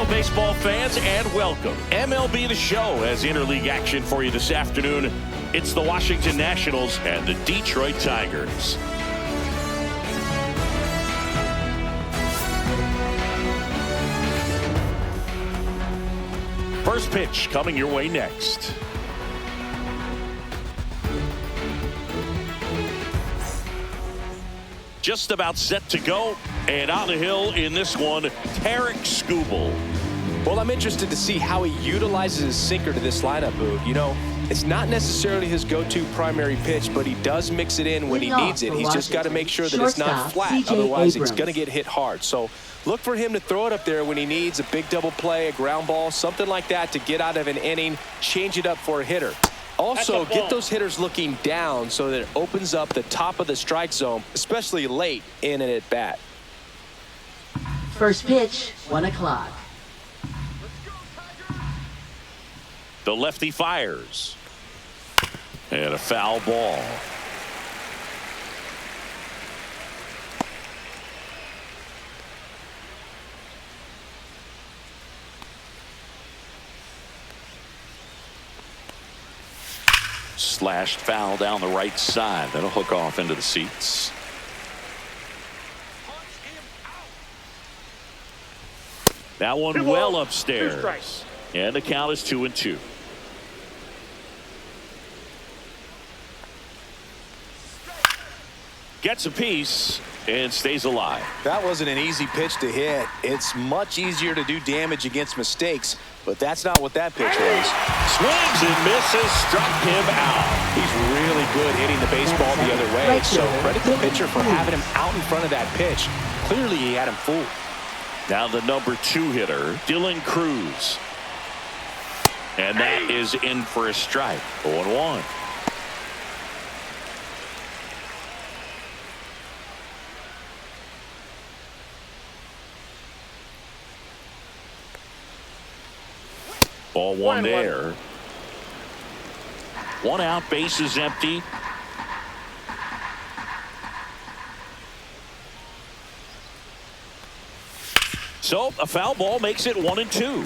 Hello, baseball fans, and welcome. MLB The Show has interleague action for you this afternoon. It's the Washington Nationals and the Detroit Tigers. First pitch coming your way next. Just about set to go, and on the hill in this one, Tarek Skubal. Well, I'm interested to see how he utilizes his sinker to this lineup, Boog. You know, it's not necessarily his go-to primary pitch, but he does mix it in when he needs it. He's just got to make sure that it's not flat, otherwise it's going to get hit hard. So look for him to throw it up there when he needs a big double play, a ground ball, something like that to get out of an inning, change it up for a hitter. Also, get those hitters looking down so that it opens up the top of the strike zone, especially late in an at-bat. First pitch, 1 o'clock. The lefty fires. And a foul ball. Slashed foul down the right side. That'll hook off into the seats. That one well upstairs. And the count is 2-2. Gets a piece and stays alive. That wasn't an easy pitch to hit. It's much easier to do damage against mistakes, but that's not what that pitch was. Swings and misses, struck him out. He's really good hitting the baseball the other way, so credit the pitcher for having him out in front of that pitch. Clearly he had him fooled. Now the number 2 hitter, Dylan Cruz. And that is in for a strike. 0-1. Ball one there. 1 out, base is empty. So a foul ball makes it 1-2.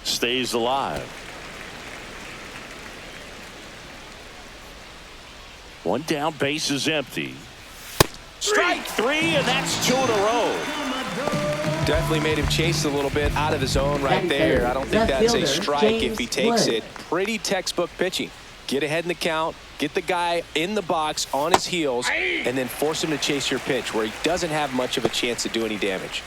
Stays alive. 1 down, base is empty. Strike 3, and that's 2 in a row. Definitely made him chase a little bit out of his zone right there. I don't think that's a strike if he takes it. Pretty textbook pitching. Get ahead in the count, get the guy in the box on his heels, and then force him to chase your pitch where he doesn't have much of a chance to do any damage.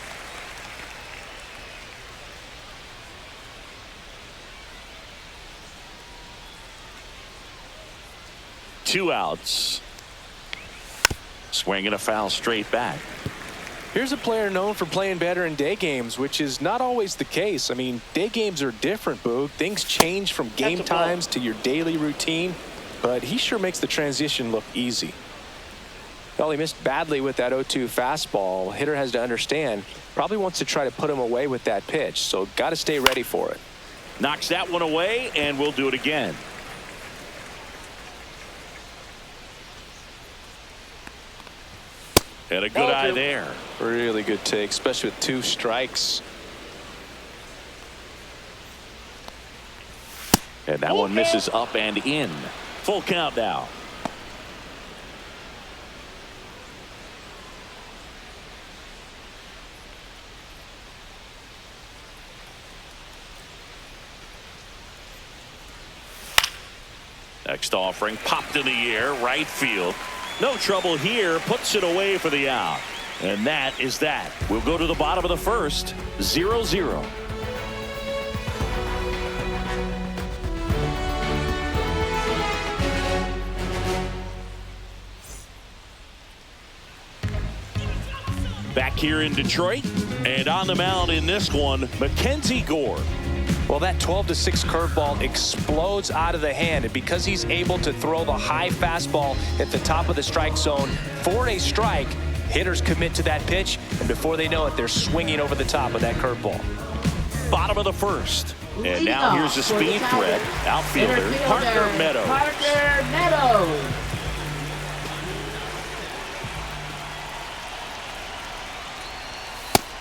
Two outs. Swinging a foul straight back. Here's a player known for playing better in day games, which is not always the case. I mean, day games are different, Boog. Things change from game times to your daily routine, but he sure makes the transition look easy. Well, he missed badly with that 0-2 fastball. Hitter has to understand, probably wants to try to put him away with that pitch, so got to stay ready for it. Knocks that one away, and we'll do it again. And a good eye there. Really good take, especially with 2 strikes. And that one misses up and in. Full count now. Next offering popped in the air, right field. No trouble here, puts it away for the out. And that is that. We'll go to the bottom of the first, 0-0. Back here in Detroit, and on the mound in this one, Mackenzie Gore. Well, that 12-6 curveball explodes out of the hand, and because he's able to throw the high fastball at the top of the strike zone for a strike, hitters commit to that pitch, and before they know it, they're swinging over the top of that curveball. Bottom of the first, and now here's the speed threat, outfielder Parker Meadows.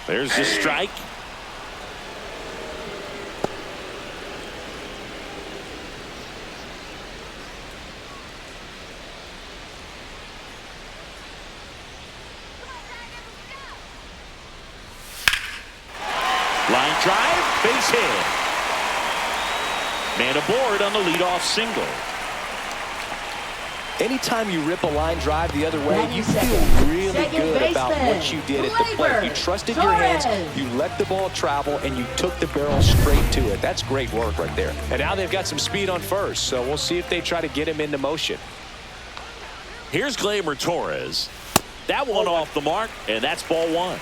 There's the strike. Line drive, base hit. Man aboard on the leadoff single. Anytime you rip a line drive the other way, you feel really good about what you did at the plate. You trusted your hands, you let the ball travel, and you took the barrel straight to it. That's great work right there. And now they've got some speed on first, so we'll see if they try to get him into motion. Here's Gleyber Torres. That one off the mark, and that's ball one.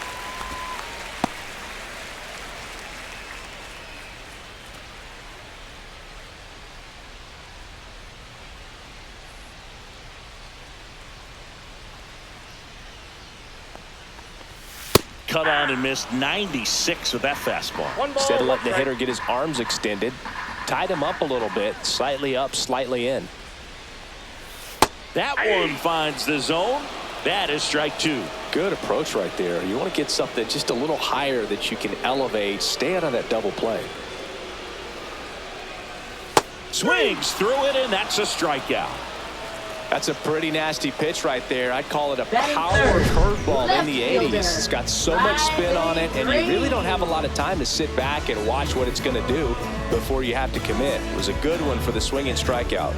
Cut on and missed 96 with that fastball. Instead of letting the hitter get his arms extended, tied him up a little bit, slightly up, slightly in. That one finds the zone. That is strike two. Good approach right there. You want to get something just a little higher that you can elevate. Stay out of that double play. Swings through it, and that's a strikeout. That's a pretty nasty pitch right there. I'd call it a power curveball in the 80s. It's got so much spin on it, and you really don't have a lot of time to sit back and watch what it's going to do before you have to commit. It was a good one for the swinging strikeout.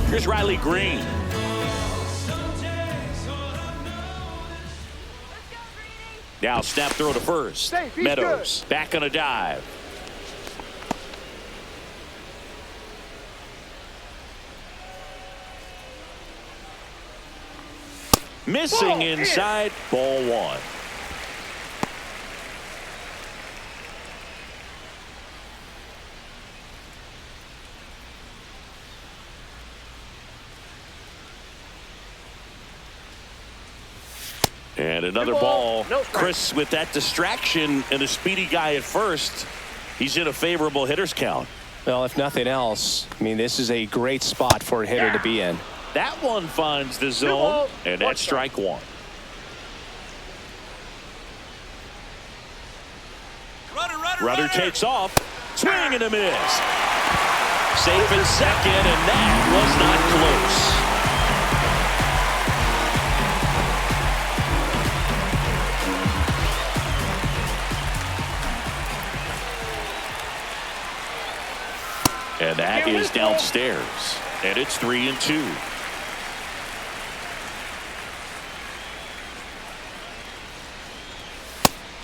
Here's Riley Green. Now snap throw to first. Meadows back on a dive. Missing inside, ball one. And another ball. Chris with that distraction and a speedy guy at first. He's in a favorable hitter's count. Well, if nothing else, I mean, this is a great spot for a hitter to be in. That one finds the zone, and that's strike one. Runner takes off. Swing and a miss. Safe in second, and that was not close. And that is downstairs. And it's 3-2.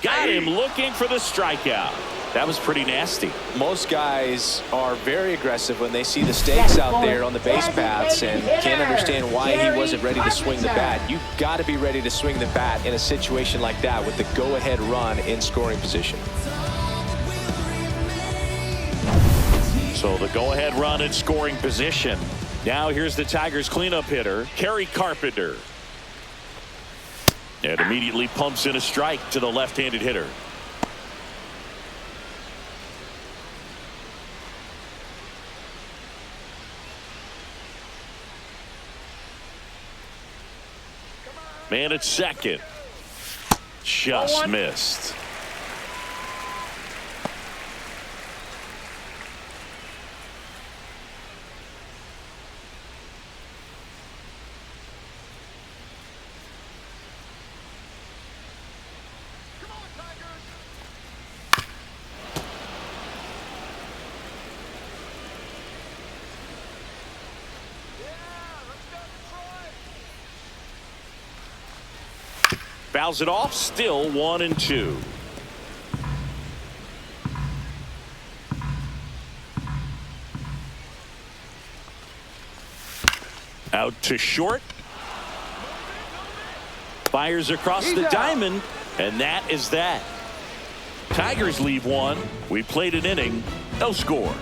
Got him looking for the strikeout. That was pretty nasty. Most guys are very aggressive when they see the stakes out there on the base paths and can't understand why he wasn't ready to swing the bat. You've got to be ready to swing the bat in a situation like that with the go-ahead run in scoring position. So the go-ahead run in scoring position. Now here's the Tigers cleanup hitter, Kerry Carpenter. And immediately pumps in a strike to the left-handed hitter. Man at second. Just missed. Fouls it off, still 1-2. Out to short. Fires across the diamond, and that is that. Tigers leave one. We played an inning, no score.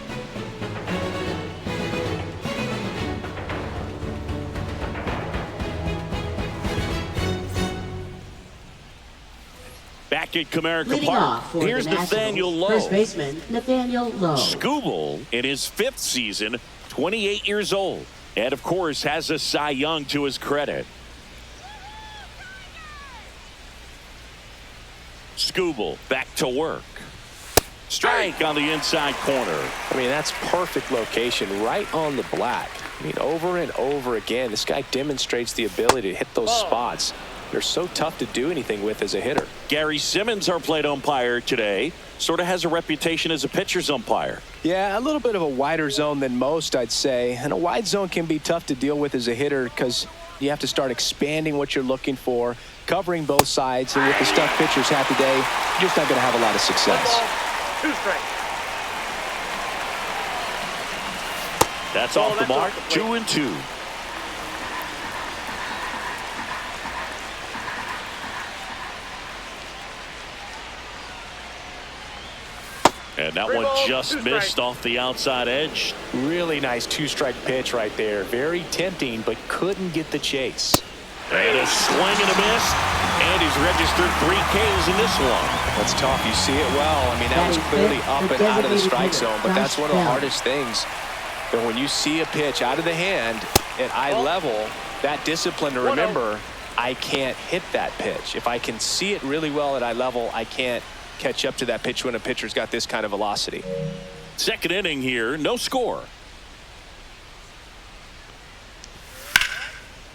Back back at Comerica Leading Park. off for Here's the Nathaniel Nationals, Lowe. first baseman Nathaniel Lowe. Skubal in his 5th season, 28 years old. And, of course, has a Cy Young to his credit. Skubal back to work. Strike on the inside corner. I mean, that's perfect location right on the black. I mean, over and over again, this guy demonstrates the ability to hit those spots. They're so tough to do anything with as a hitter. Gary Simmons, our plate umpire today, sort of has a reputation as a pitcher's umpire. Yeah, a little bit of a wider zone than most, I'd say. And a wide zone can be tough to deal with as a hitter because you have to start expanding what you're looking for, covering both sides. And with the stuff pitchers have today, you're just not going to have a lot of success. 2 strikes. That's off the mark. 2-2. And that one just missed off the outside edge. Really nice 2-strike pitch right there. Very tempting, but couldn't get the chase. And a swing and a miss. And he's registered 3 Ks in this one. That's tough. You see it well. I mean, that was clearly up and out of the strike zone, but that's one of the hardest things. But when you see a pitch out of the hand at eye level, that discipline to remember, I can't hit that pitch. If I can see it really well at eye level, I can't catch up to that pitch when a pitcher's got this kind of velocity. Second inning here, no score.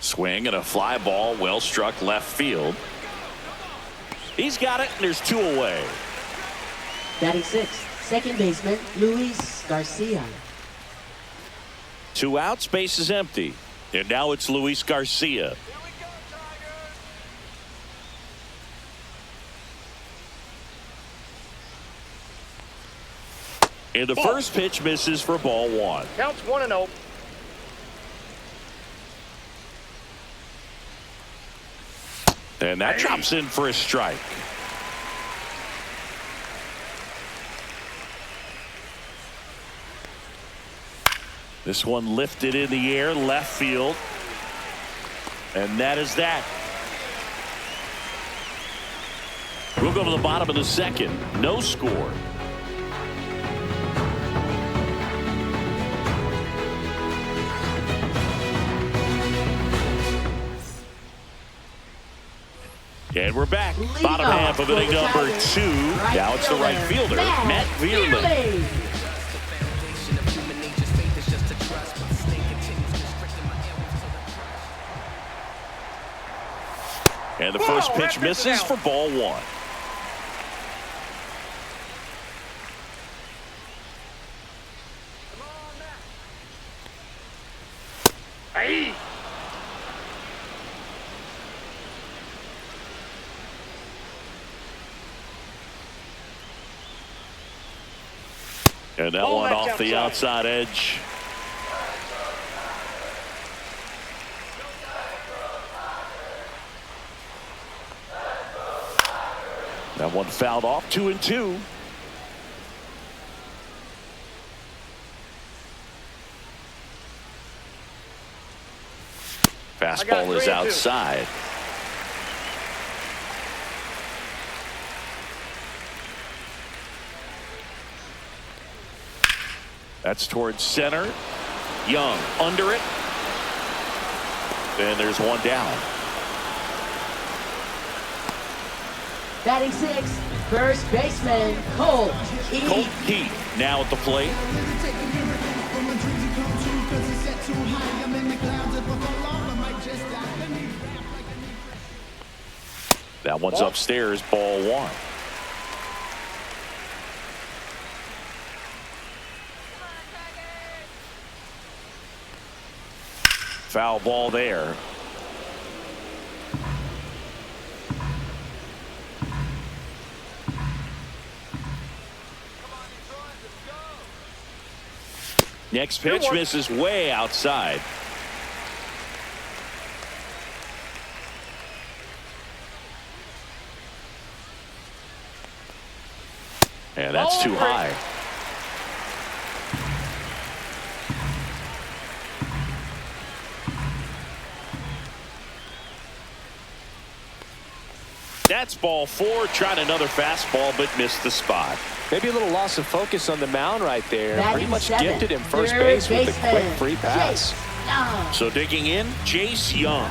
Swing and a fly ball, well struck left field. He's got it, and there's 2 away. Batting 6th, second baseman Luis Garcia. 2 outs, base is empty. And now it's Luis Garcia. And the first pitch misses for ball 1. Counts 1-0. And that drops in for a strike. This one lifted in the air, left field. And that is that. We'll go to the bottom of the second. No score. And we're back. Bottom half of inning number 2. Now it's the right fielder, Matt Vierman. And the first pitch misses for ball 1. Hey. And that one off the outside edge. That one fouled off. 2-2. Fastball is outside. That's towards center. Young under it. And there's one down. Batting 6th, first baseman Colt Keith now at the plate. That one's upstairs, ball 1. Foul ball there. Next pitch misses way outside. And that's too high. That's ball 4. Tried another fastball, but missed the spot. Maybe a little loss of focus on the mound right there. Pretty much 7, gifted him first third base with a baseman, quick free pass. Young. So digging in, Jace Young.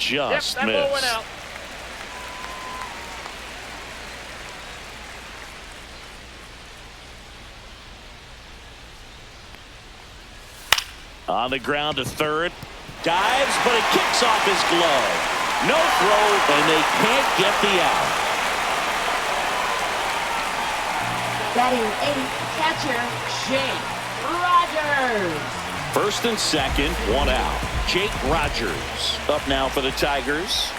Just that ball went missed. out. On the ground to third. Dives, but it kicks off his glove. No throw, and they can't get the out. Batting 8, catcher, Jake Rogers. First and second, 1 out. Jake Rogers up now for the Tigers.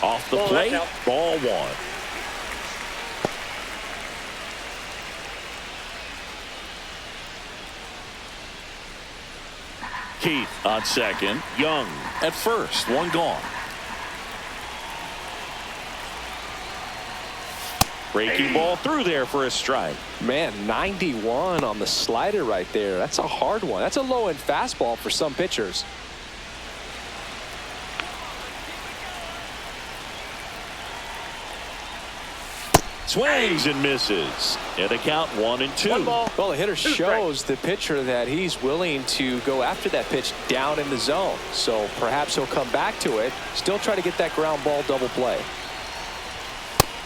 Off the plate, ball 1. Keith on second. Young at first. 1 gone. Breaking ball through there for a strike. Man, 91 on the slider right there. That's a hard one. That's a low-end fastball for some pitchers. Swings and misses. And the count 1 and 2. Well, the hitter shows the pitcher that he's willing to go after that pitch down in the zone. So perhaps he'll come back to it. Still try to get that ground ball double play.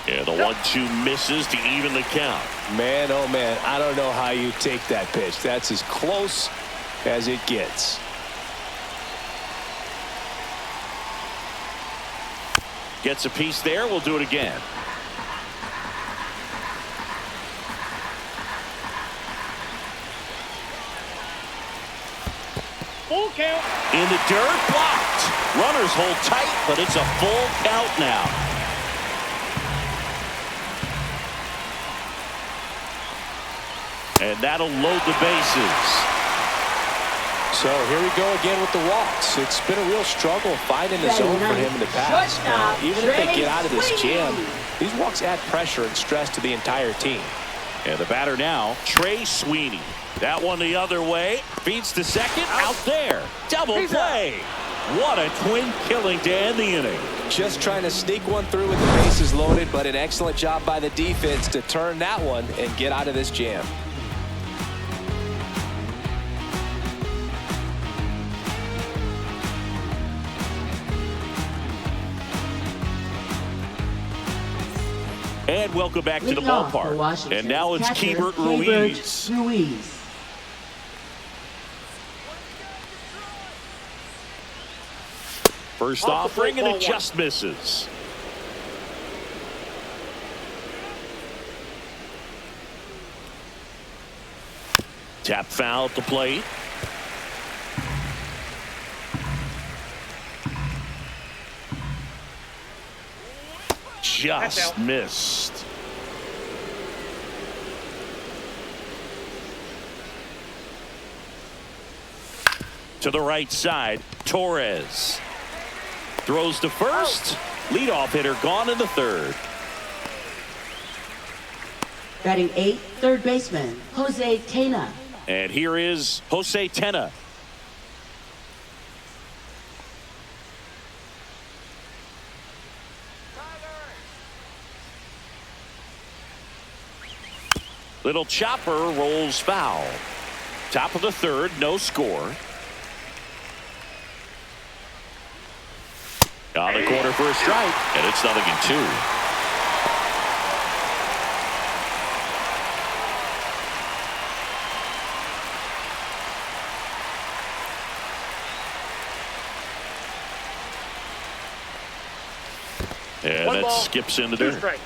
And the 1-2 misses to even the count. Man, oh man, I don't know how you take that pitch. That's as close as it gets. Gets a piece there. We'll do it again. Full count. In the dirt, blocked. Runners hold tight, but it's a full count now. And that'll load the bases. So here we go again with the walks. It's been a real struggle finding the zone for him in the past. Now, even if they get out of this jam, these walks add pressure and stress to the entire team. And the batter now, Trey Sweeney. That one the other way. Feeds to second. Out there. Double play. What a twin killing to end the inning. Just trying to sneak one through with the bases loaded, but an excellent job by the defense to turn that one and get out of this jam. And welcome back to the Leading off for ballpark. Washington, And now it's catcher, Keibert Ruiz. First offering, and it just misses. Tap foul at the plate. Just missed. To the right side, Torres throws to first. Leadoff hitter gone in the third. Batting 8, third baseman, Jose Tena. And here is Jose Tena. Little chopper rolls foul. Top of the third, no score. On the corner for a strike, and it's 0-2. And that skips into there.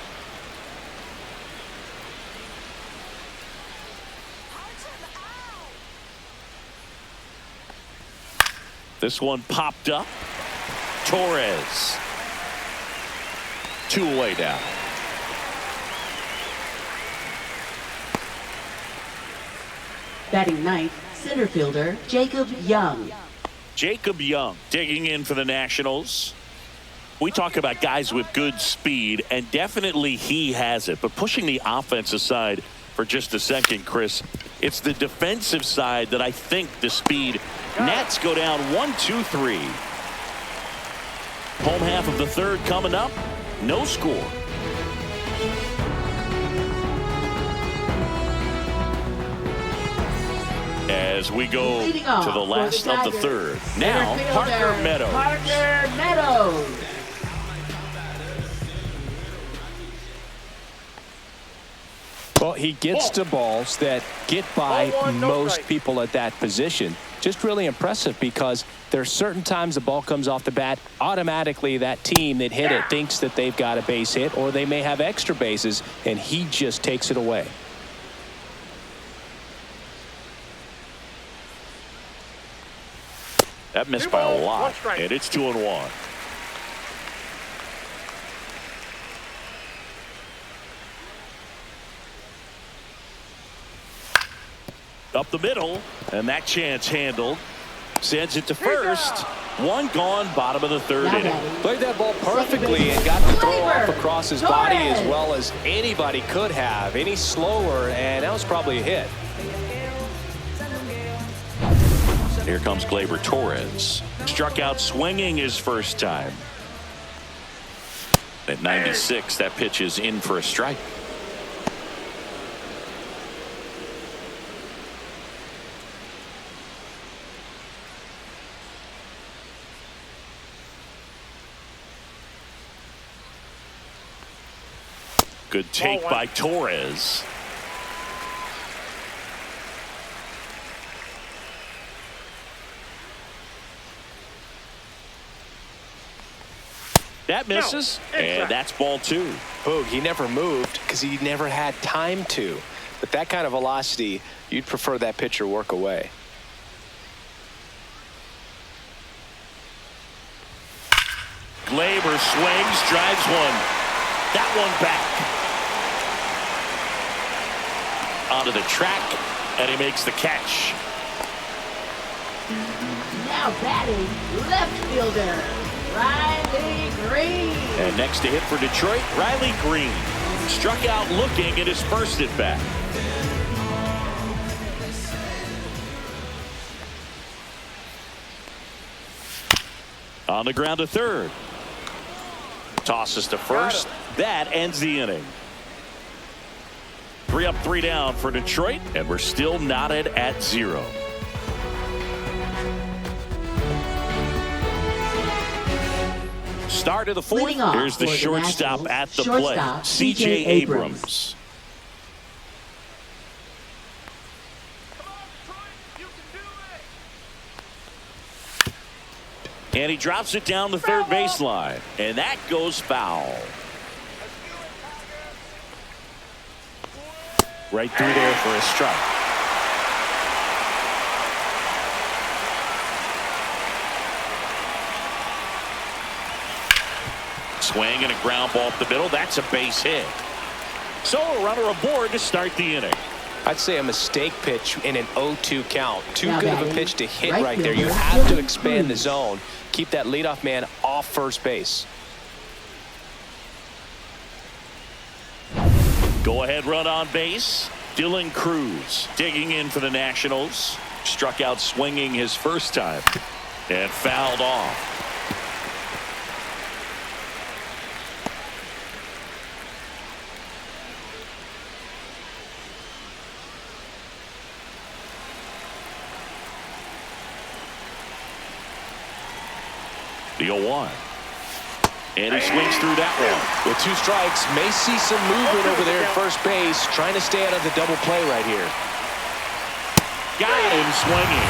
This one popped up. Torres. 2 away now. Batting ninth, center fielder, Jacob Young. Jacob Young digging in for the Nationals. We talk about guys with good speed, and definitely he has it. But pushing the offense aside for just a second, Chris, it's the defensive side that I think the speed. Nats go down 1-2-3. Home half of the third coming up. No score. As we go to the last of the third. Now, Parker Meadows. Parker Meadows. Well, he gets to balls that get by most people at that position. Just really impressive because there are certain times the ball comes off the bat, automatically that team that hit it thinks that they've got a base hit or they may have extra bases, and he just takes it away. That missed by a lot, and it's 2-1. Up the middle, and that chance handled. Sends it to first. One gone, bottom of the third inning. Played that ball perfectly and got the throw off across his body as well as anybody could have. Any slower, and that was probably a hit. Here comes Gleyber Torres. Struck out swinging his first time. At 96, that pitch is in for a strike. Good take by Torres. That misses, and that's ball two. Boog, he never moved because he never had time to. But that kind of velocity, you'd prefer that pitcher work away. Gleyber swings, drives one. That one back. Onto the track, and he makes the catch. Now batting, left fielder, Riley Green. And next to hit for Detroit, Riley Green. Struck out looking at his first at bat. On the ground to third. Tosses to first. That ends the inning. 3 up, 3 down for Detroit, and we're still knotted at 0. Start of the fourth. Here's the shortstop at the plate, C.J. Abrams. And he drops it down the third baseline, and that goes foul. Right through there for a strike. Swing and a ground ball up the middle. That's a base hit. So a runner aboard to start the inning. I'd say a mistake pitch in an 0-2 count. Too good of a pitch to hit right there. You have to expand the zone. Keep that leadoff man off first base. Go ahead run on base. Dylan Cruz digging in for the Nationals. Struck out swinging his first time and fouled off. The 0-1. And he swings through that one. With 2 strikes, may see some movement over there at first base, trying to stay out of the double play right here. Got him swinging.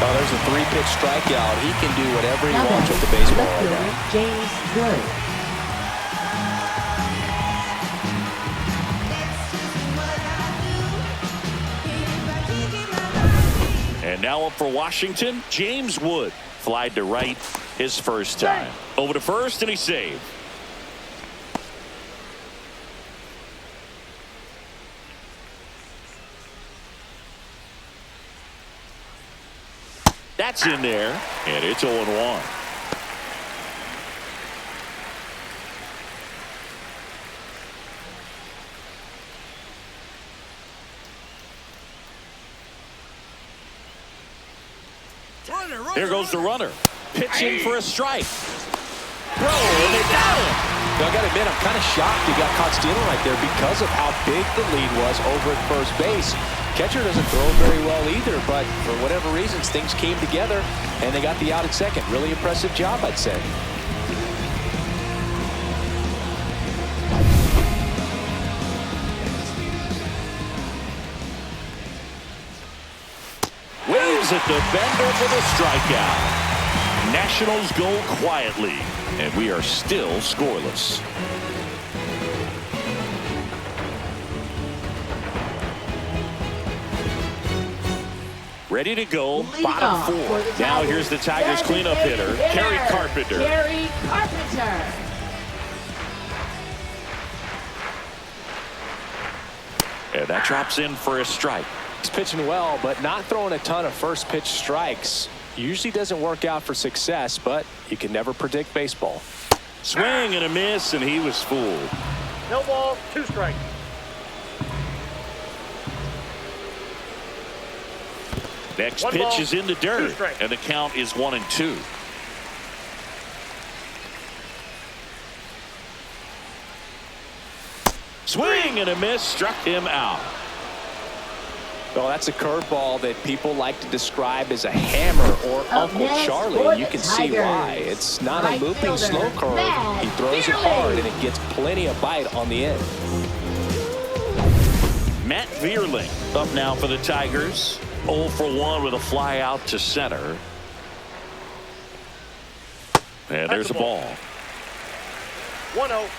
Oh, there's a 3-pitch strikeout. He can do whatever he wants with the baseball right now. James Wood. And now up for Washington, James Wood. Flied to right his first time. Over to first, and he saved. That's in there, and it's 0-1. Here goes the runner. Pitching for a strike. Throw, and they got him. Now, I got to admit, I'm kind of shocked he got caught stealing right there because of how big the lead was over at first base. Catcher doesn't throw very well either, but for whatever reasons, things came together, and they got the out at second. Really impressive job, I'd say. Waves at the bender for the strikeout. Nationals go quietly, and we are still scoreless. Ready to go, bottom 4. Now here's the Tigers cleanup hitter, Kerry Carpenter. Kerry Carpenter. And that drops in for a strike. He's pitching well, but not throwing a ton of first pitch strikes. Usually doesn't work out for success, but you can never predict baseball. Swing and a miss, and he was fooled. No ball, 2 strikes. Next 1 pitch ball, is in the 2 dirt, strikes. and the count is 1-2. Swing and a miss, struck him out. Well, that's a curveball that people like to describe as a hammer or Uncle Charlie, and you can see why. It's not a looping slow curve. He throws it hard, and it gets plenty of bite on the end. Matt Vierling up now for the Tigers. 0 for 1 with a fly out to center. And there's a ball. 1-0.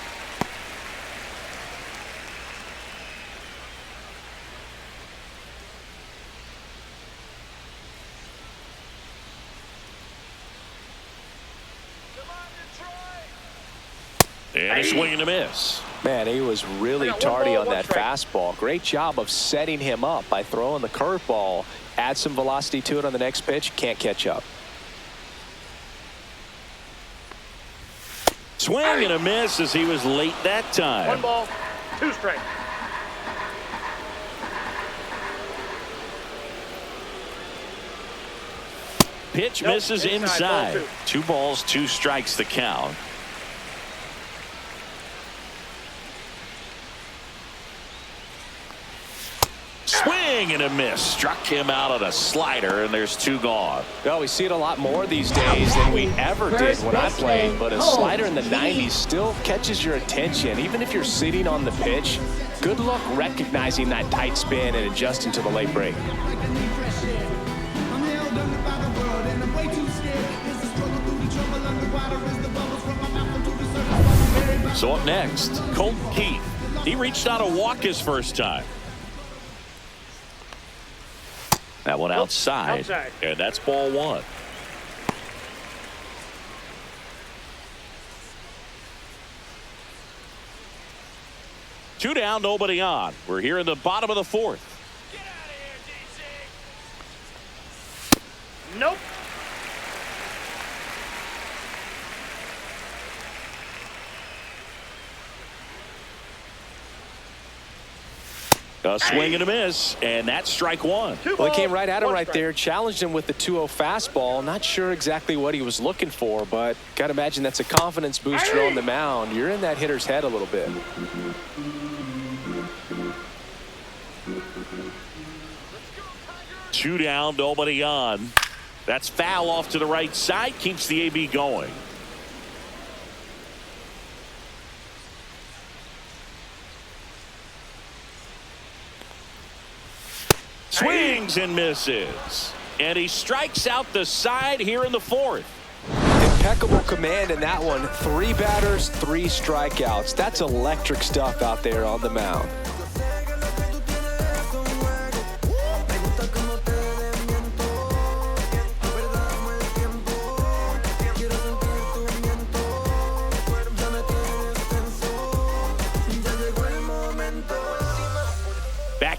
And a swing and a miss. Man, he was really tardy on that fastball. Great job of setting him up by throwing the curveball. Add some velocity to it on the next pitch. Can't catch up. Swing and a miss as he was late that time. 1 ball, 2 strikes. Pitch Nope, misses inside, inside. ball 2 balls, 2 strikes the count. Swing and a miss. Struck him out on a slider, and there's 2 gone. Well, we see it a lot more these days than we ever did when I played, but a slider in the 90s still catches your attention. Even if you're sitting on the pitch, good luck recognizing that tight spin and adjusting to the late break. So up next, Colt Keith. He reached out a walk his first time. That one outside. And that's ball 1. Two down, nobody on. We're here in the bottom of the 4th. Get out of here, DC. Nope. A swing and a miss, and that's strike 1. Well, he came right at him right there, challenged him with the 2-0 fastball. Not sure exactly what he was looking for, but got to imagine that's a confidence booster on the mound. You're in that hitter's head a little bit. Two down, nobody on. That's foul off to the right side, keeps the AB going. Swings and misses. And he strikes out the side here in the 4th. Impeccable command in that one. 3 batters, 3 strikeouts. That's electric stuff out there on the mound.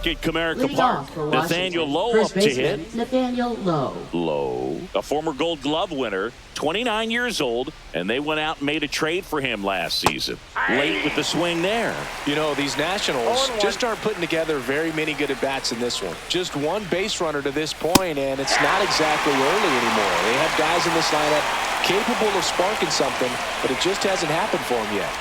back at Comerica Leading Park. off for Nathaniel Washington, Lowe up first to baseman, hit. Nathaniel Lowe. Lowe, a former Gold Glove winner, 29 years old, and they went out and made a trade for him last season. Late with the swing there. You know, these Nationals 0-1. just aren't putting together very many good at-bats in this one. Just one base runner to this point, and it's not exactly early anymore. They have guys in this lineup capable of sparking something, but it just hasn't happened for them yet.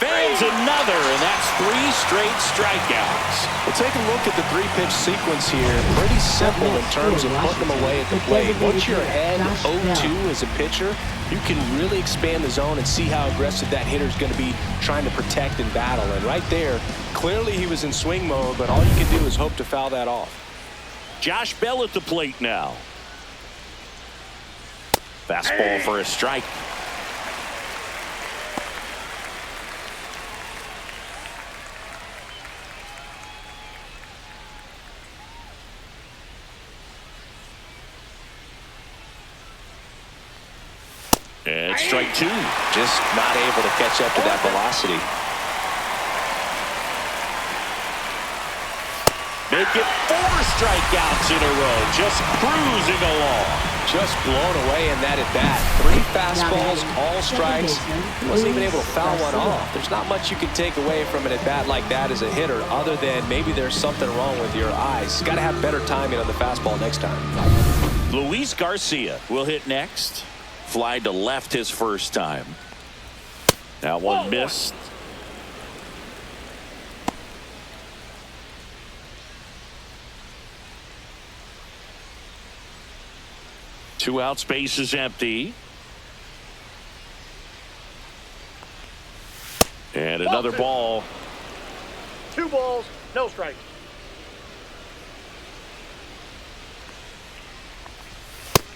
Bangs another, and that's 3 straight strikeouts. Well, take a look at the 3-pitch sequence here. Pretty simple in terms of putting them away at the plate. Once you're ahead 0-2 as a pitcher, you can really expand the zone and see how aggressive that hitter is going to be trying to protect and battle. And right there, clearly he was in swing mode, but all you can do is hope to foul that off. Josh Bell at the plate now. Fastball for a strike. And strike 2. Just not able to catch up to that velocity. Make it 4 strikeouts in a row. Just cruising along. Just blown away in that at-bat. 3 fastballs, all strikes. He wasn't even able to foul one off. There's not much you can take away from an at-bat like that as a hitter, other than maybe there's something wrong with your eyes. Got to have better timing on the fastball next time. Luis Garcia will hit next. Fly to left his first time. That one missed. Two out, space is empty. And another ball. 2 balls, no strikes.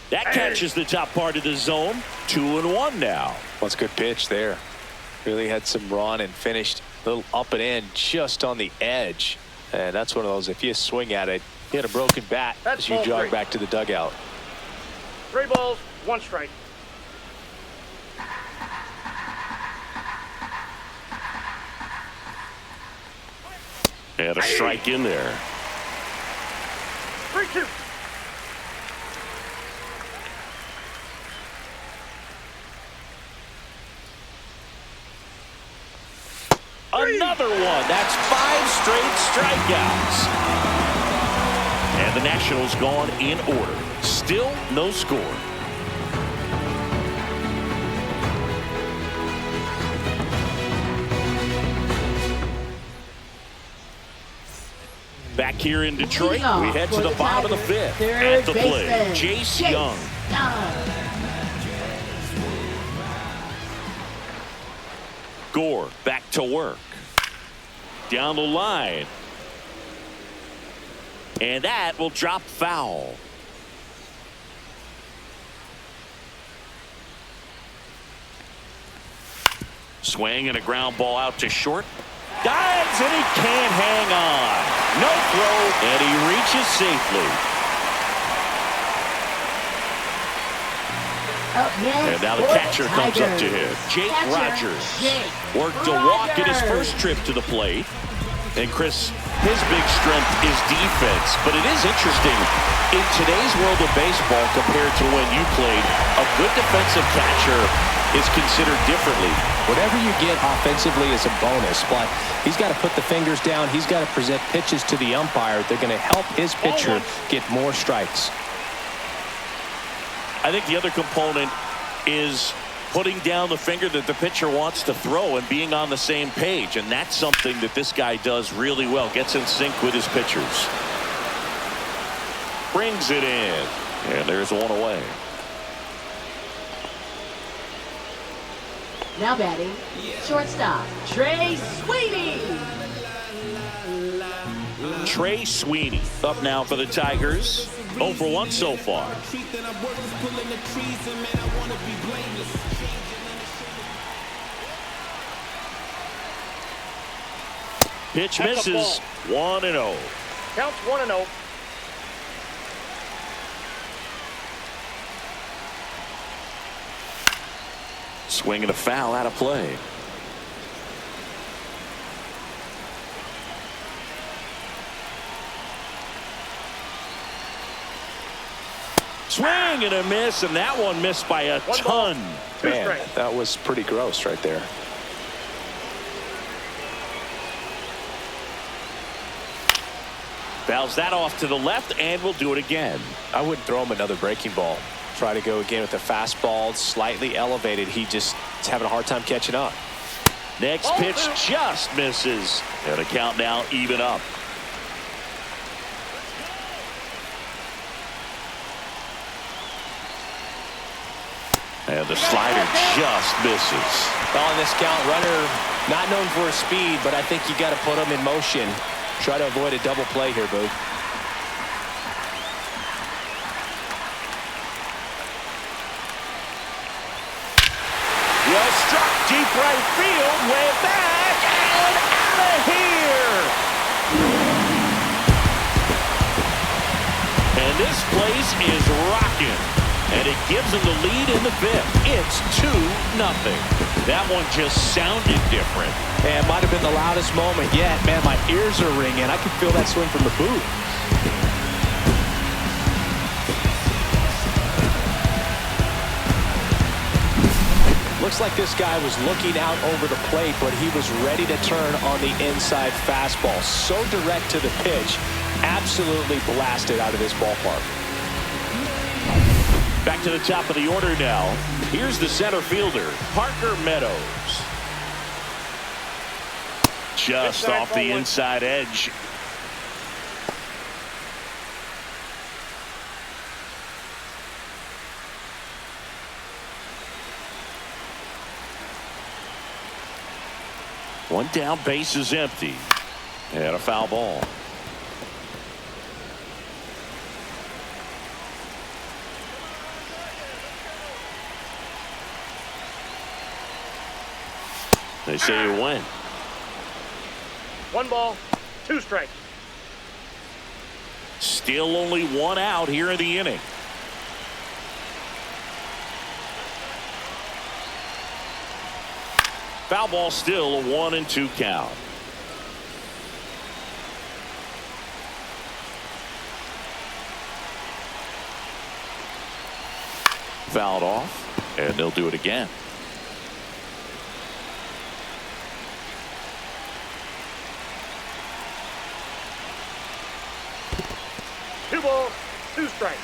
That catches the top part of the zone. 2-1 now. Well, it's a good pitch there. Really had some run and finished a little up and in just on the edge. And that's one of those, if you swing at it, you had a broken bat as you jog back to the dugout. 3 balls, 1 strike. And a strike in there. 3-2. Another one. That's 5 straight strikeouts. And the Nationals gone in order. Still no score. Back here in Detroit, we head to the bottom of the 5th. At the plate, Jace Young. Gore back to work. Down the line. And that will drop foul. Swing and a ground ball out to short. Dives and he can't hang on. No throw, and he reaches safely. And now the catcher comes up to him. Jake Rogers worked a walk in his first trip to the plate. And Chris, his big strength is defense. But it is interesting, in today's world of baseball compared to when you played, a good defensive catcher is considered differently. Whatever you get offensively is a bonus, but he's got to put the fingers down. He's got to present pitches to the umpire. They're going to help his pitcher get more strikes. I think the other component is putting down the finger that the pitcher wants to throw and being on the same page. And that's something that this guy does really well. Gets in sync with his pitchers. Brings it in. And there's one away. Now batting, shortstop, Trey Sweeney. Trey Sweeney up now for the Tigers. 0 for 1 so far. Pitch misses. 1-0. Counts 1-0. Swing and a foul out of play. Swing and a miss, and that one missed by a ton. Man, that was pretty gross right there. Fouls that off to the left, and we'll do it again. I wouldn't throw him another breaking ball. Try to go again with the fastball, slightly elevated. He just is having a hard time catching up. Next pitch just misses. And a count now even up. And the slider just misses. On this count, runner not known for his speed, but I think you got to put him in motion. Try to avoid a double play here, Boog. Well struck, deep right field, way back, and out of here. And this place is rocking. And it gives them the lead in the fifth. It's 2-0. That one just sounded different. And might have been the loudest moment yet. Man, my ears are ringing. I can feel that swing from the booth. Looks like this guy was looking out over the plate, but he was ready to turn on the inside fastball. So direct to the pitch. Absolutely blasted out of this ballpark. Back to the top of the order now. Here's the center fielder, Parker Meadows. Just off the inside edge. One down, base is empty. And a foul ball. They say you win. 1 ball, 2 strikes. Still only 1 out here in the inning. Foul ball, still a 1-2 count. Fouled off, and they'll do it again. Two balls, 2 strikes.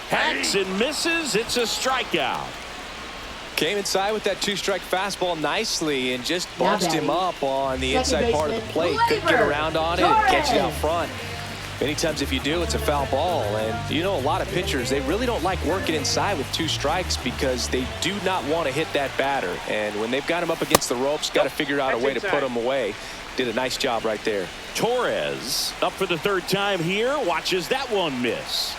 Hacks and misses. It's a strikeout. Came inside with that 2-strike fastball nicely and just bunched him up on the inside part of the plate. Couldn't get around on it and catch it out front. Many times if you do, it's a foul ball. And you know, a lot of pitchers, they really don't like working inside with 2 strikes because they do not want to hit that batter. And when they've got him up against the ropes, got to figure out a way to put him away. Did a nice job right there. Torres up for the 3rd time here. Watches that one miss.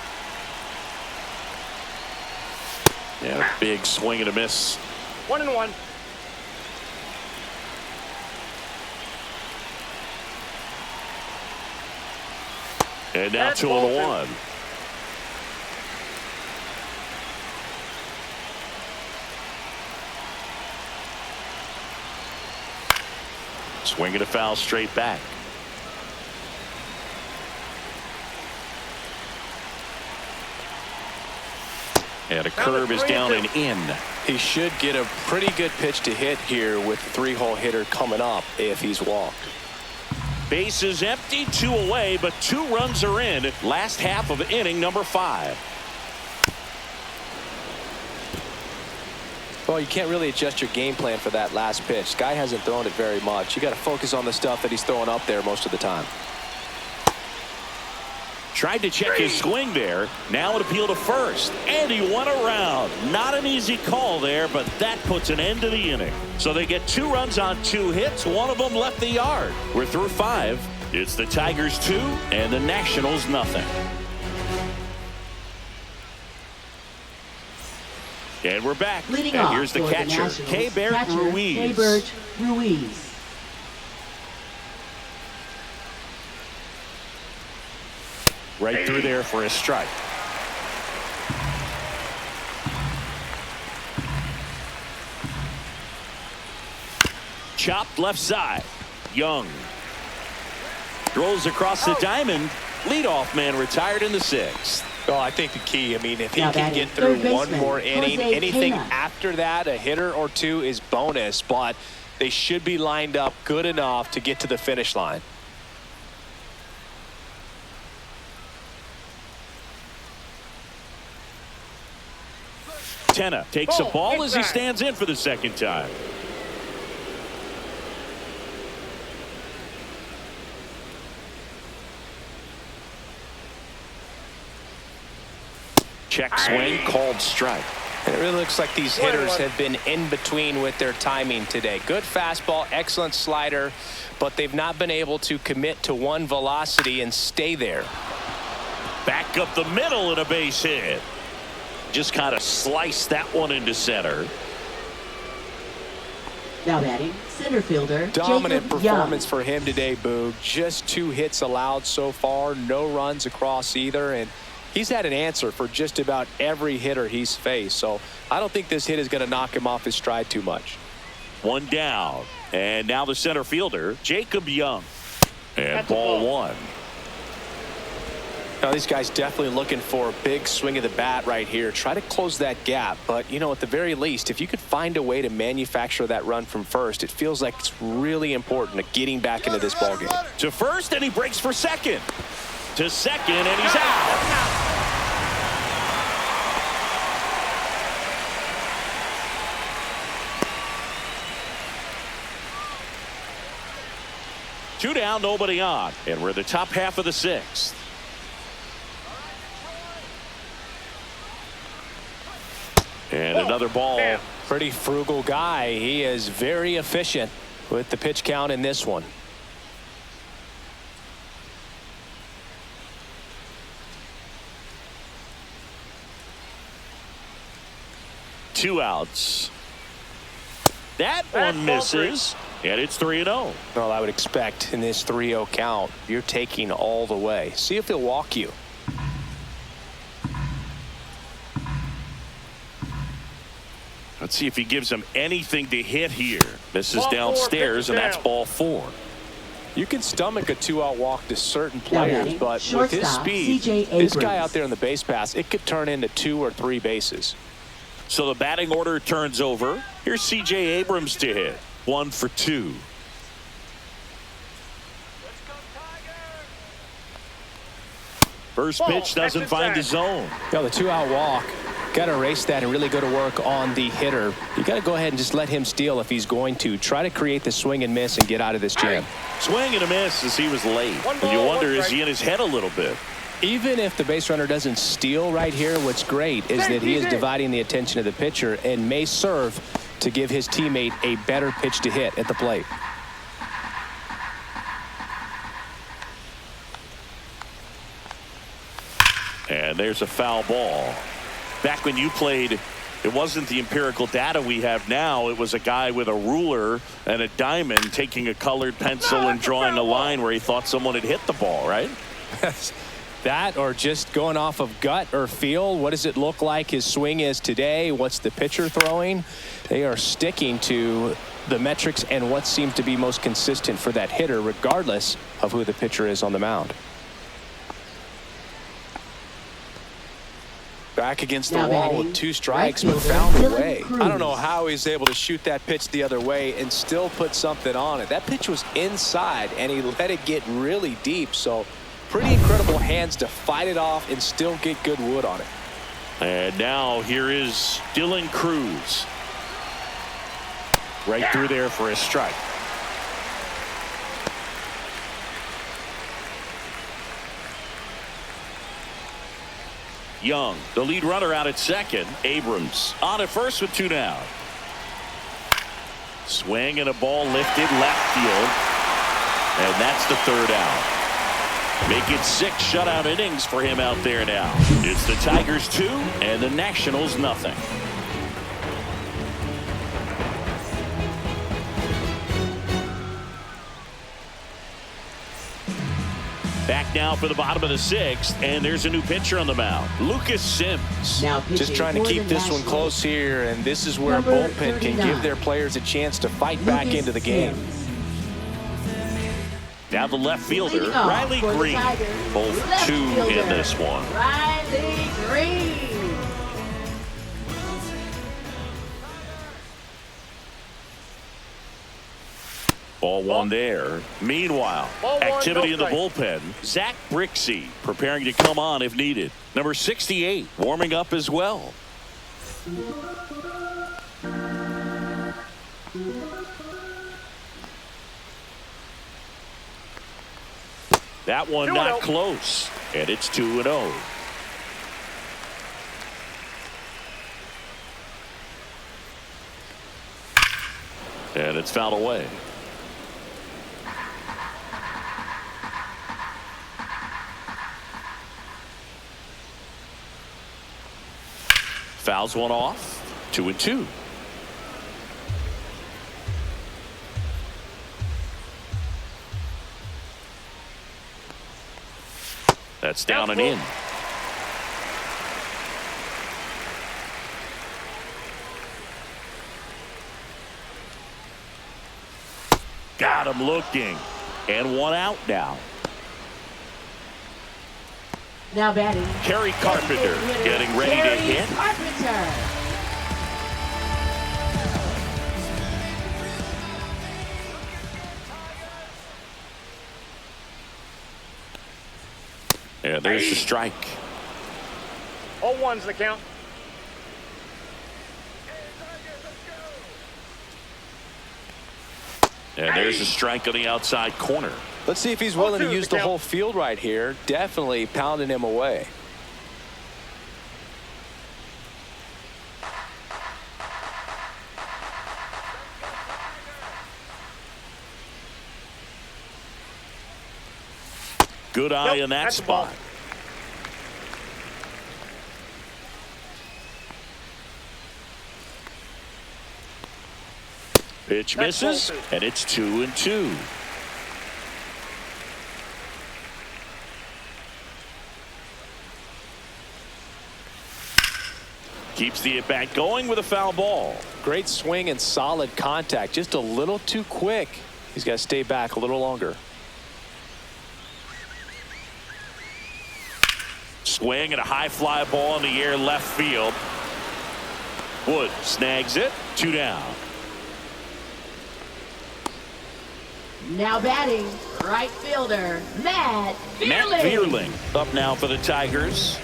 Yeah, a big swing and a miss. 1-1. And now 2-1. Swinging a foul straight back. And a curve is down and in. He should get a pretty good pitch to hit here with the 3-hole hitter coming up if he's walked. Base is empty, 2 away, but 2 runs are in. Last half of inning number 5. Well, you can't really adjust your game plan for that last pitch. Guy hasn't thrown it very much. You got to focus on the stuff that he's throwing up there most of the time. Tried to check his swing there. Now an appeal to first. And he won around. Not an easy call there, but that puts an end to the inning. So they get 2 runs on 2 hits. 1 of them left the yard. We're through 5. It's the Tigers 2 and the Nationals nothing. And we're back. Leading and off here's the for catcher, Keibert Ruiz. Keibert Ruiz. Right through there for a strike. Chopped left side. Young. Throws across the diamond. Leadoff man retired in the 6th. Well, I think the key, I mean, if he Now can batting get through third one baseman, more inning, Jose anything Pena. after that, a hitter or two is bonus, but they should be lined up good enough to get to the finish line. Tena takes a ball as he stands in for the 2nd time. Check swing, called strike. And it really looks like these hitters have been in between with their timing today. Good fastball, excellent slider, but they've not been able to commit to one velocity and stay there. Back up the middle and a base hit. Just kind of sliced that one into center. Now batting center fielder Dominant Jacob performance Young. for him today, Boog. Just 2 hits allowed so far, no runs across either, and he's had an answer for just about every hitter he's faced. So I don't think this hit is going to knock him off his stride too much. 1 down. And now the center fielder, Jacob Young. And That's a ball ball. 1. Now these guys definitely looking for a big swing of the bat right here. Try to close that gap. But, you know, at the very least, if you could find a way to manufacture that run from first, it feels like it's really important to getting back into this ballgame. To first, and he breaks for second. To second, and he's out. Two down, nobody on. And we're in the top half of the 6th. And another ball. Pretty frugal guy. He is very efficient with the pitch count in this one. Two outs. That one misses. And it's 3-0. Well, I would expect in this 3-0 count, you're taking all the way. See if he'll walk you. Let's see if he gives him anything to hit here. This is Ball 4, downstairs, and that's down. ball 4. You can stomach a 2-out walk to certain players, batting, but with his shortstop, speed, C.J. this guy Abrams. out there on the base pass, it could turn into 2 or 3 bases. So the batting order turns over. Here's C.J. Abrams to hit. 1 for 2. First pitch doesn't find the zone. The 2-out walk, got to erase that and really go to work on the hitter. You got to go ahead and just let him steal if he's going to. Try to create the swing and miss and get out of this jam. Swing and a miss as he was late. And you wonder, is he in his head a little bit? Even if the base runner doesn't steal right here, what's great is that he is dividing the attention of the pitcher and may serve to give his teammate a better pitch to hit at the plate. And there's a foul ball. Back when you played, it wasn't the empirical data we have now. It was a guy with a ruler and a diamond taking a colored pencil and drawing a line where he thought someone had hit the ball, right? That or just going off of gut or feel. What does it look like his swing is today? What's the pitcher throwing? They are sticking to the metrics and what seems to be most consistent for that hitter, regardless of who the pitcher is on the mound. Back against the Now wall batting, with 2 strikes, right but fielder, found a Dylan way. Cruz. I don't know how he's able to shoot that pitch the other way and still put something on it. That pitch was inside, and he let it get really deep. So pretty incredible hands to fight it off and still get good wood on it. And now here is Dylan Cruz. Right through there for a strike. Young, the lead runner out at second. Abrams on at first with 2 down. Swing and a ball lifted left field. And that's the 3rd out. Make it 6 shutout innings for him out there now. It's the Tigers 2 and the Nationals nothing. Back now for the bottom of the 6th, and there's a new pitcher on the mound, Lucas Sims. Now Just trying to keep this one close here, and this is where a bullpen can give their players a chance to fight back into the game. Now the left fielder, Leading off Riley for the Green. Tigers, Both left 2 in fielder, this one. Riley Green. Ball 1 there. Meanwhile, Ball 1, activity in no the bullpen. Zach Brixey preparing to come on if needed. Number 68 warming up as well. That one 2-0. not close, and it's 2-0. And it's fouled away. Fouls one off. 2-2. That's down and in. Got him looking. And 1 out now. Now batting. Kerry Carpenter getting ready to hit. Carpenter. And there's the strike. 0-1's the count. And there's a strike on the outside corner. Let's see if he's willing to 0-2 use the the count. whole field right here. Definitely pounding him away. Good eye in that that's the ball. spot. Pitch That's misses, ball 2. and it's 2-2. Keeps the at-bat going with a foul ball. Great swing and solid contact. Just a little too quick. He's got to stay back a little longer. Swing and a high fly ball in the air left field. Wood snags it. 2 down. Now batting. Right fielder. Matt Vierling up now for the Tigers.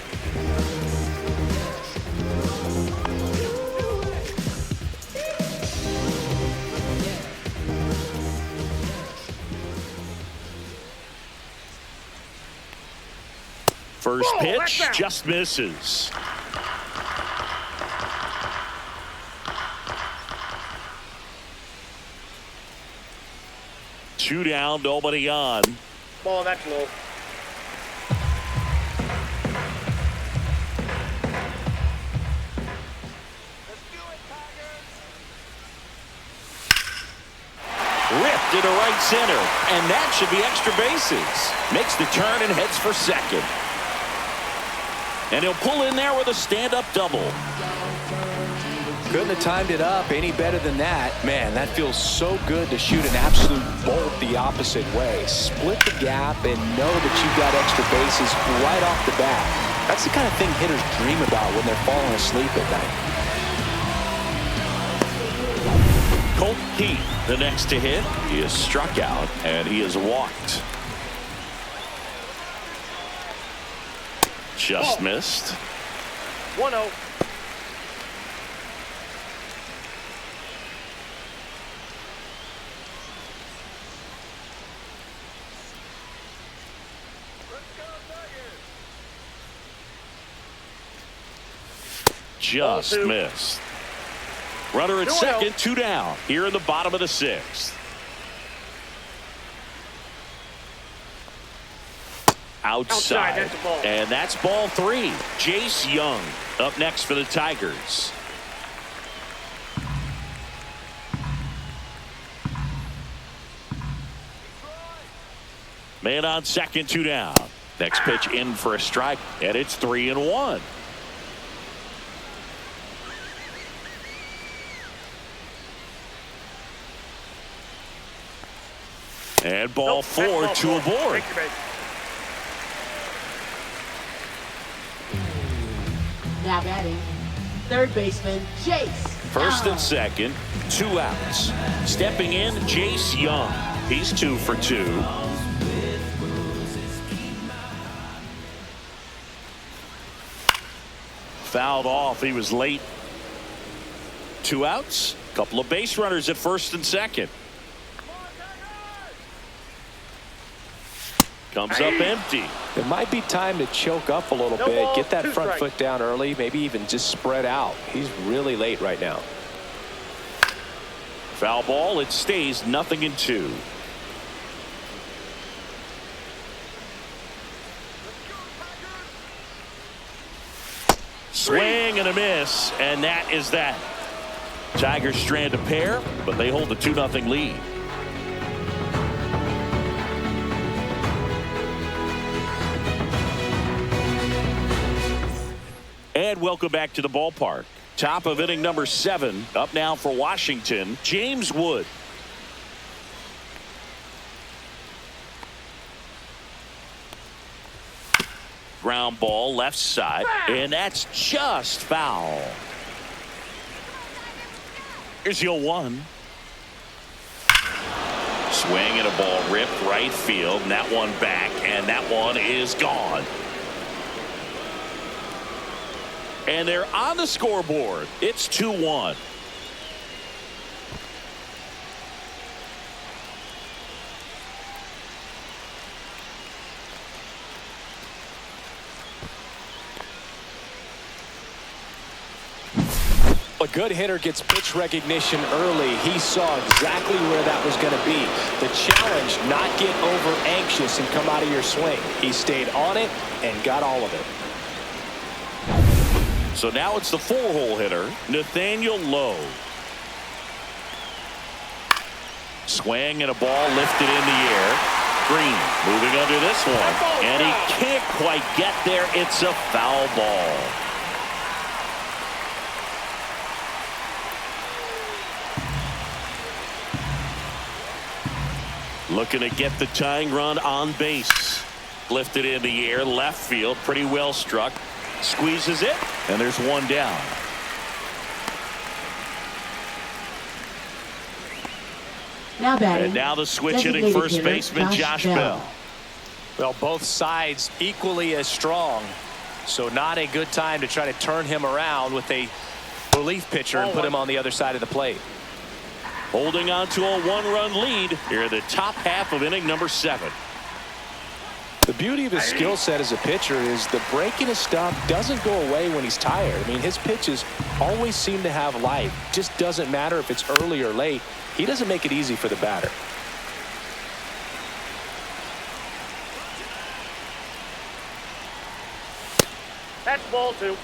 First pitch just misses. Two down, nobody on. Ball, that's low. Ripped into right center, and that should be extra bases. Makes the turn and heads for second. And he'll pull in there with a stand-up double. Couldn't have timed it up any better than that. Man, that feels so good to shoot an absolute bolt the opposite way. Split the gap and know that you've got extra bases right off the bat. That's the kind of thing hitters dream about when they're falling asleep at night. Colt Keith, the next to hit. He is struck out, and he is walked. Just missed. 1-0. Just Ball 2. missed. Runner at 2-0. second, 2 down. Here in the bottom of the 6th. Outside. That's a ball. And that's ball 3. Jace Young up next for the Tigers. Man on second, 2 down. Next pitch in for a strike, and it's 3-1. And ball four, two aboard. Now batting, third baseman Chase. First and second, 2 outs. Stepping in, Jace Young. He's 2 for 2. Fouled off. He was late. 2 outs. Couple of base runners at first and second. Comes up empty. It might be time to choke up a little bit. Get that front foot down early. Maybe even just spread out. He's really late right now. Foul ball. It stays 0-2. Swing and a miss, and that is that. Tigers strand a pair, but they hold a 2-0 lead. And welcome back to the ballpark. Top of inning number 7. Up now for Washington, James Wood. Ground ball left side, and that's just foul. Here's your 1. Swing and a ball ripped right field, and that one back, and that one is gone. And they're on the scoreboard. It's 2-1. A good hitter gets pitch recognition early. He saw exactly where that was going to be. The challenge, not get over anxious and come out of your swing. He stayed on it and got all of it. So now it's the 4-hole hitter, Nathaniel Lowe. Swing and a ball lifted in the air. Green moving under this one. And he can't quite get there. It's a foul ball. Looking to get the tying run on base. Lifted in the air, left field, pretty well struck. Squeezes it, and there's one down. Now batting. And now the switch hitting first baseman Josh Bell. Well, both sides equally as strong, so not a good time to try to turn him around with a relief pitcher and put him on the other side of the plate. Holding on to a 1-run lead here in the top half of inning number 7. The beauty of his skill set as a pitcher is the break in his stuff doesn't go away when he's tired. I mean, his pitches always seem to have life. Just doesn't matter if it's early or late. He doesn't make it easy for the batter. That's ball 2.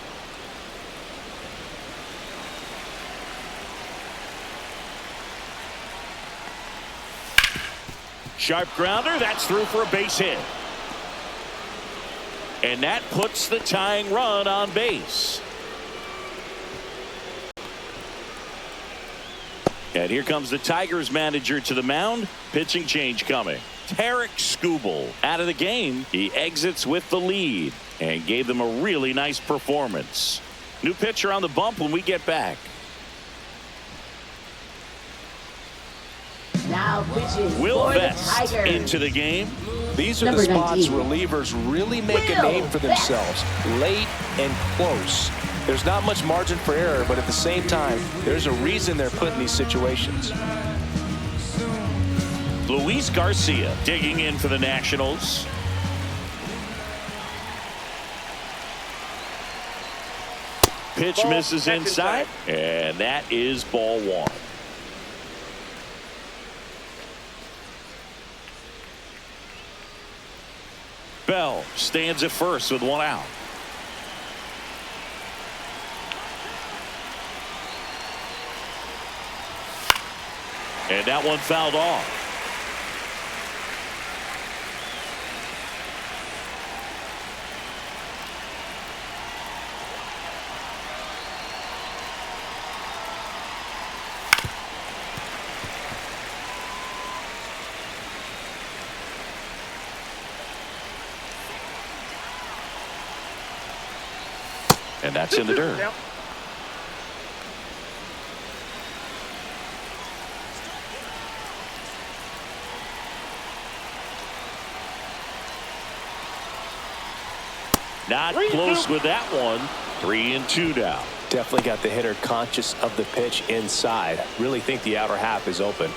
Sharp grounder. That's through for a base hit. And that puts the tying run on base. And here comes the Tigers manager to the mound. Pitching change coming. Tarek Skubal out of the game. He exits with the lead and gave them a really nice performance. New pitcher on the bump when we get back. Now pitches Will for the Vest Tigers. into the game. These are Number the spots 19. relievers really make a name for themselves. Late and close. There's not much margin for error, but at the same time, there's a reason they're put in these situations. Luis Garcia digging in for the Nationals. Pitch Ball, misses that's inside, and that is ball 1. Bell stands at first with 1 out. And that one fouled off. And that's in the dirt. Yep. Not close with that one. 3-2 now. Definitely got the hitter conscious of the pitch inside. Really think the outer half is open.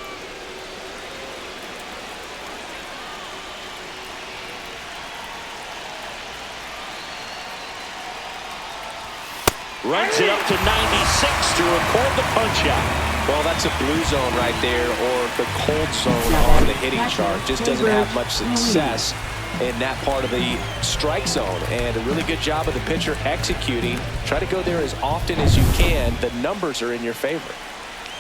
Runs it up to 96 to record the punch out. Well, that's a blue zone right there, or the cold zone on the hitting chart. Just doesn't have much success in that part of the strike zone. And a really good job of the pitcher executing. Try to go there as often as you can. The numbers are in your favor.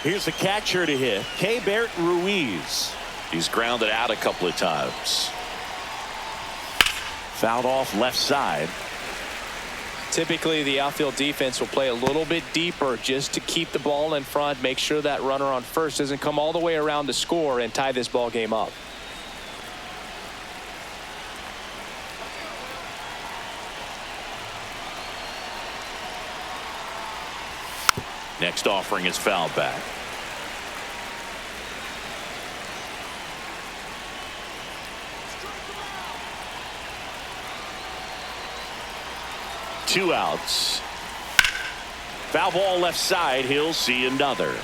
Here's the catcher to hit, Keibert Ruiz. He's grounded out a couple of times. Fouled off left side. Typically, the outfield defense will play a little bit deeper just to keep the ball in front, make sure that runner on first doesn't come all the way around to score and tie this ball game up. Next offering is fouled back. Two outs. Foul ball left side. He'll see another.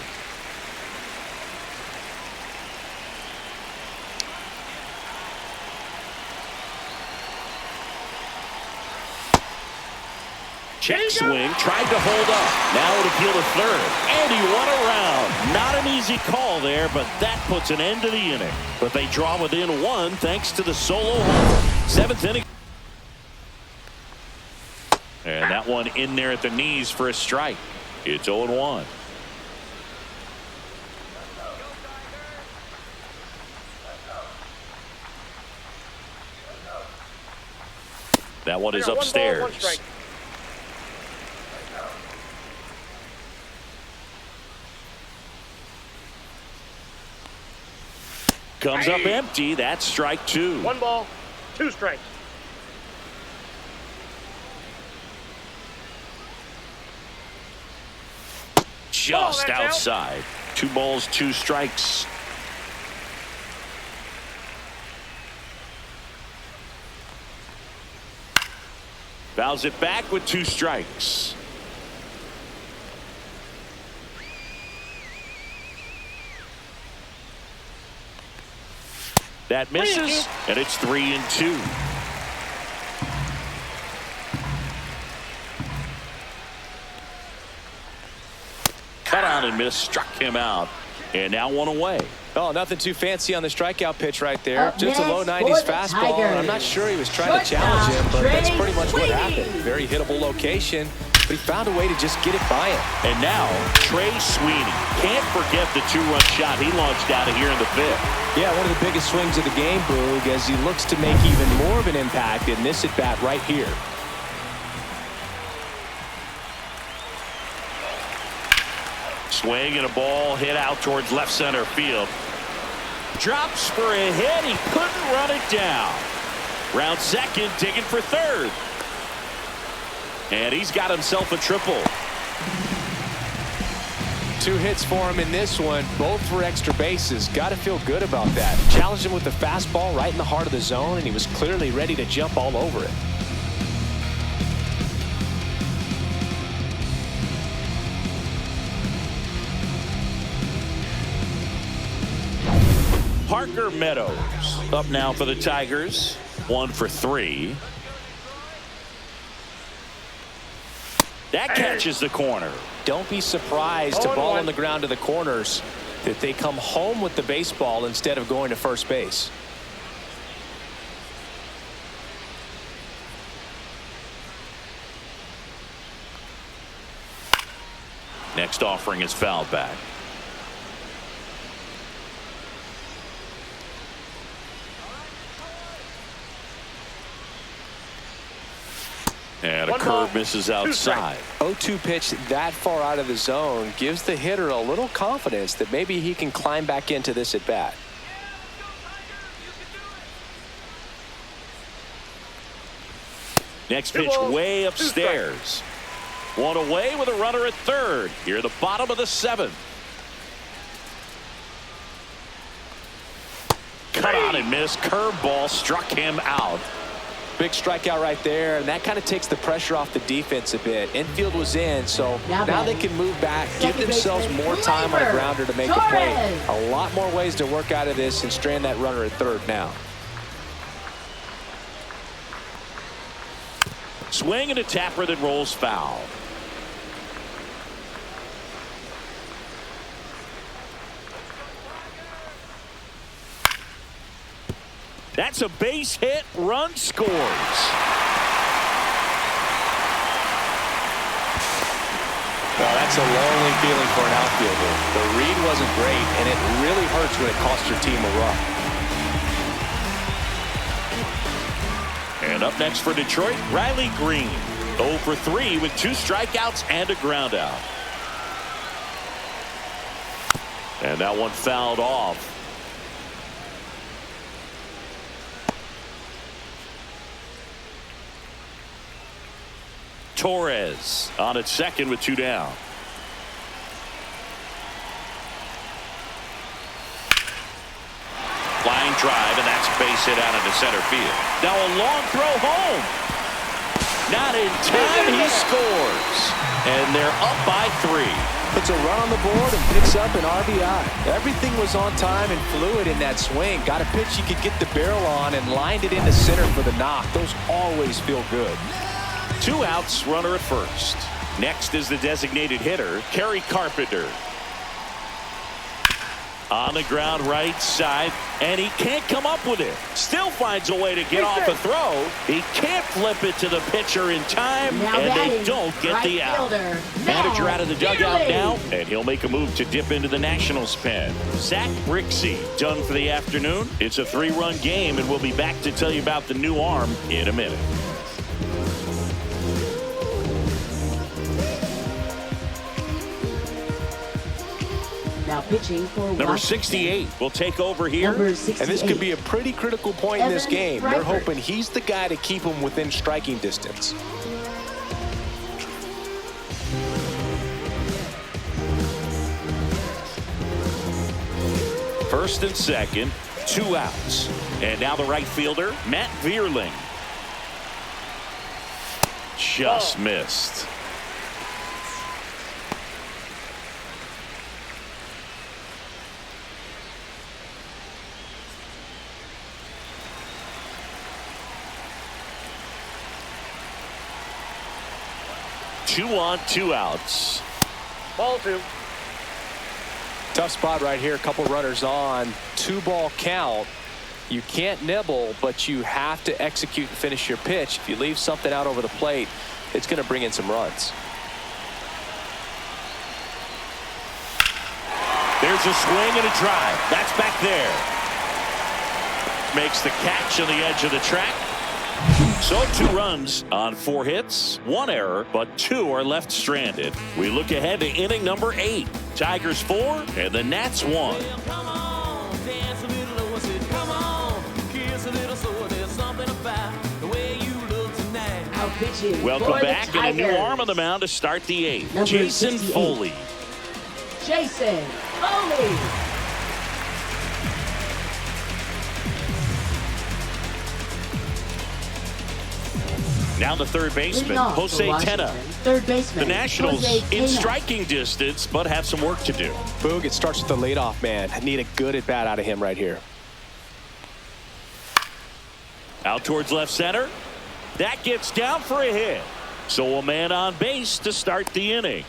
Check swing, tried to hold up. Now it appeal to third, and he won around. Not an easy call there, but that puts an end to the inning. But they draw within one thanks to the solo homer. Seventh inning. And that one in there at the knees for a strike. It's 0-1. That one is upstairs. 1 ball, 1 strike. Comes up empty. That's strike 2. 1 ball, 2 strikes. Just that's outside. out. 2 balls, 2 strikes. Fouls it back with 2 strikes. That misses, and it's 3-2. Cut on and miss, struck him out, and now 1 away. Oh, nothing too fancy on the strikeout pitch right there. Up Just a low next 90s for the fastball. Tigers. I'm not sure he was trying to challenge him, but that's pretty much what happened. Very hittable location, but he found a way to just get it by him. And now, Trey Sweeney. Can't forget the 2-run shot he launched out of here in the 5th. Yeah, one of the biggest swings of the game, Boog, as he looks to make even more of an impact in this at-bat right here. Swing and a ball hit out towards left center field. Drops for a hit. He couldn't run it down. Round second, digging for third. And he's got himself a triple. 2 hits for him in this one, both for extra bases. Got to feel good about that. Challenged him with the fastball right in the heart of the zone, and he was clearly ready to jump all over it. Parker Meadows up now for the Tigers. 1 for 3. That catches the corner. Don't be surprised to ball on the ground to the corners that they come home with the baseball instead of going to first base. Next offering is fouled back. And a 1 curve ball, misses 2 outside. strikes. 0-2 pitch that far out of the zone gives the hitter a little confidence that maybe he can climb back into this at bat. Next 2 pitch balls, way 2 upstairs. One away with a runner at third. Here at the bottom of the seventh. Cut on and missed. Curveball struck him out. Big strikeout right there, and that kind of takes the pressure off the defense a bit. Infield was in, so now they can move back, give themselves more time on a grounder to make a play. A lot more ways to work out of this and strand that runner at third now. Swing and a tapper that rolls foul. That's a base hit. Run scores. Well, that's a lonely feeling for an outfielder. The read wasn't great, and it really hurts when it costs your team a run. And up next for Detroit, Riley Green. 0 for 3 with 2 strikeouts and a ground out. And that one fouled off. Torres on at second with 2 down. Line drive, and that's a base hit out into center field. Now a long throw home. Not in time. He scores. And they're up by 3. Puts a run on the board and picks up an RBI. Everything was on time and fluid in that swing. Got a pitch he could get the barrel on and lined it into center for the knock. Those always feel good. 2 outs, runner at first. Next is the designated hitter, Kerry Carpenter. On the ground right side, and he can't come up with it. Still finds a way to get off a throw. He can't flip it to the pitcher in time, and they don't get the out. Manager out of the dugout now, and he'll make a move to dip into the Nationals pen. Zach Brixey done for the afternoon. It's a 3-run game, and we'll be back to tell you about the new arm in a minute. Now pitching for Number 68 will take over here. Number 68. And this could be a pretty critical point in this game. They're hoping he's the guy to keep them within striking distance. First and second, 2 outs. And now the right fielder, Matt Vierling. Just missed. Two on, 2 outs. Ball 2. Tough spot right here. A couple runners on. 2-ball count. You can't nibble, but you have to execute and finish your pitch. If you leave something out over the plate, it's going to bring in some runs. There's a swing and a drive. That's back there. Makes the catch on the edge of the track. So 2 runs on 4 hits, 1 error, but 2 are left stranded. We look ahead to inning number 8. Tigers 4 and the Nats 1. Welcome back, and a new arm on the mound to start the 8th. Number Jason 68. Foley. Jason Foley. Now the third baseman, Jose Tena. Third baseman, The Nationals Jose in Tena. striking distance, but have some work to do. Boog, it starts with the leadoff man. I need a good at-bat out of him right here. Out towards left center. That gets down for a hit. So a man on base to start the inning.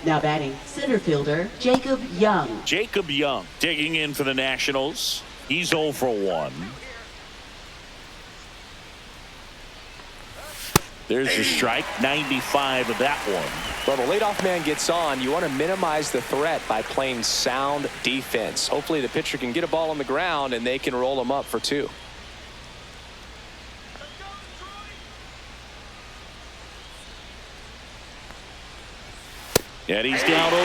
Now batting, center fielder, Jacob Young. Jacob Young digging in for the Nationals. He's 0 for 1. There's a strike, 95 of that one. Well, the leadoff man gets on. You want to minimize the threat by playing sound defense. Hopefully the pitcher can get a ball on the ground and they can roll him up for 2. And he's down 0-2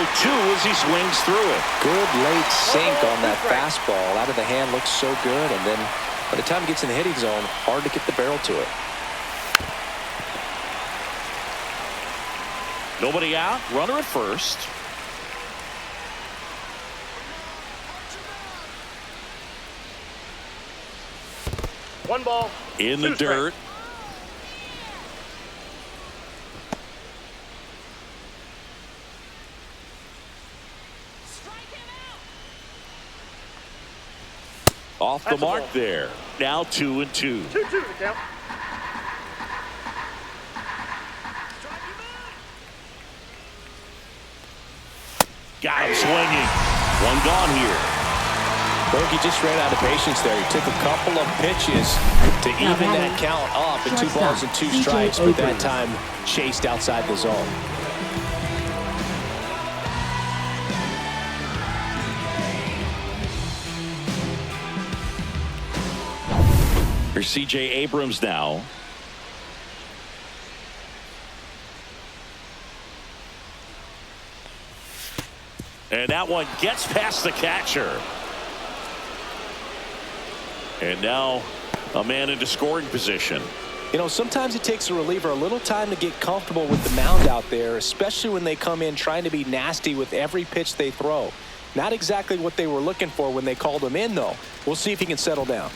as he swings through it. Good late sink on that fastball. Out of the hand looks so good, and then by the time it gets in the hitting zone, hard to get the barrel to it. Nobody out. Runner at first. One ball. In the dirt. Off the mark there. Now 2-2. 2-2 to count. Got him swinging. One gone here. Berg, he just ran out of patience there. He took a couple of pitches to even that count up at 2 balls and 2 strikes, but that time chased outside the zone. Here's C.J. Abrams now. And that one gets past the catcher. And now a man into scoring position. You know, sometimes it takes a reliever a little time to get comfortable with the mound out there, especially when they come in trying to be nasty with every pitch they throw. Not exactly what they were looking for when they called him in, though. We'll see if he can settle down.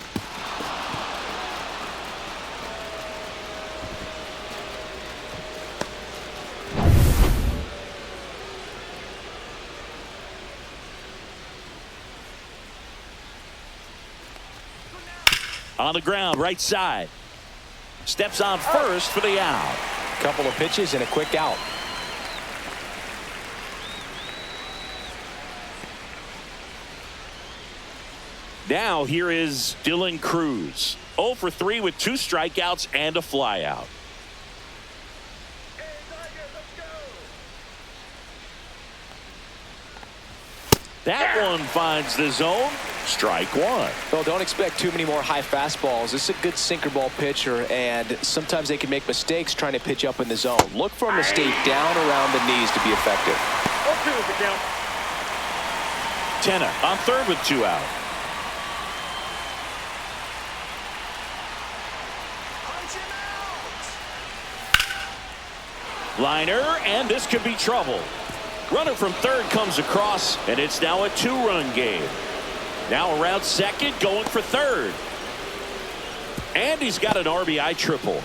On the ground, right side. Steps on first for the out. Couple of pitches and a quick out. Now here is Dylan Cruz. 0 for 3 with 2 strikeouts and a flyout. That one finds the zone. Strike one. Well, don't expect too many more high fastballs. This is a good sinker ball pitcher, and sometimes they can make mistakes trying to pitch up in the zone. Look for him to stay down around the knees to be effective. 0-2 is the count. Tenna on third with 2 out. Liner, and this could be trouble. Runner from third comes across, and it's now a 2-run game. Now around second, going for third. And he's got an RBI triple.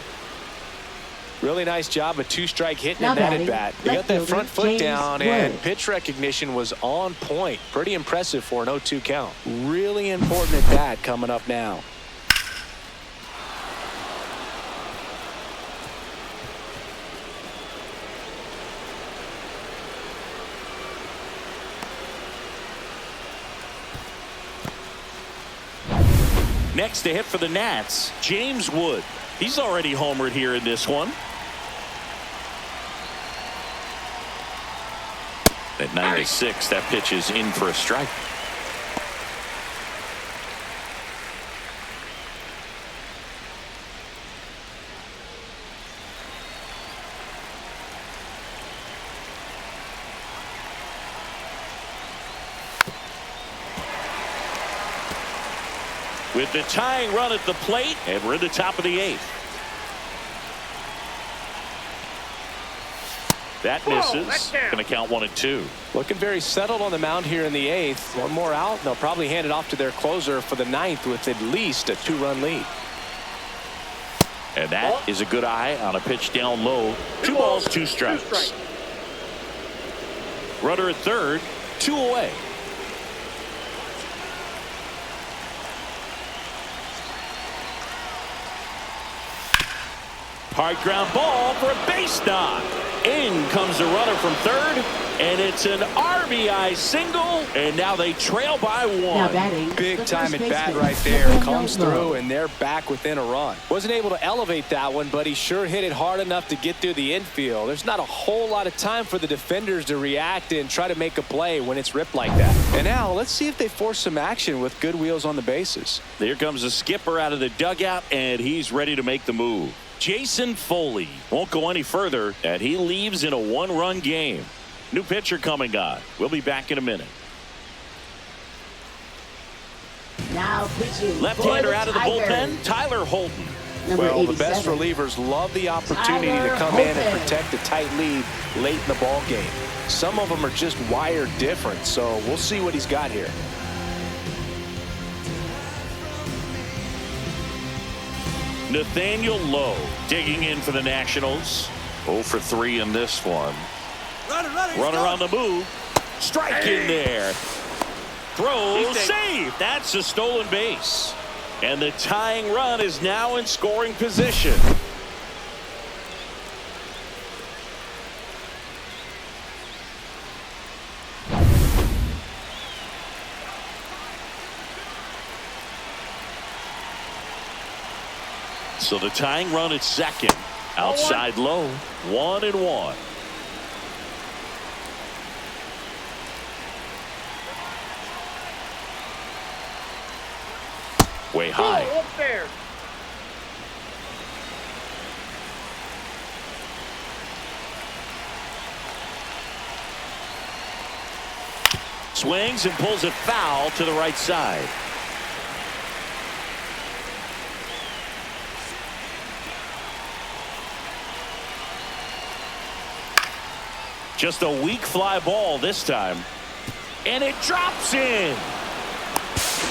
Really nice job, a 2-strike hitting in that at bat. He got that front foot down, and pitch recognition was on point. Pretty impressive for an 0-2 count. Really important at bat coming up now. Next to hit for the Nats, James Wood. He's already homered here in this one. At 96, that pitch is in for a strike. With the tying run at the plate, and we're in the top of the 8th. That misses. Going to count 1 and 2. Looking very settled on the mound here in the 8th. One more out, and they'll probably hand it off to their closer for the 9th with at least a 2-run lead. And that is a good eye on a pitch down low. 2 balls, 2 strikes. Runner at third, 2 away. Hard ground ball for a base knock. In comes the runner from third, and it's an RBI single, and now they trail by 1. Now batting, big time at bat right there. Comes through, and they're back within a run. Wasn't able to elevate that one, but he sure hit it hard enough to get through the infield. There's not a whole lot of time for the defenders to react and try to make a play when it's ripped like that. And now let's see if they force some action with good wheels on the bases. Here comes the skipper out of the dugout, and he's ready to make the move. Jason Foley won't go any further, and he leaves in a 1-run game. New pitcher coming on. We'll be back in a minute. Now pitching. Left-hander out of the bullpen, Tyler Holton. Number Well, 87. the best relievers love the opportunity to come in and protect a tight lead late in the ball game. Some of them are just wired different, so we'll see what he's got here. Nathaniel Lowe digging in for the Nationals. 0 for 3 in this one. Runner on the move. Strike in there. Throw, save. That's a stolen base. And the tying run is now in scoring position. So the tying run at second. Outside Low. 1-1. Way high. Up there. Swings and pulls it foul to the right side. Just a weak fly ball this time. And it drops in.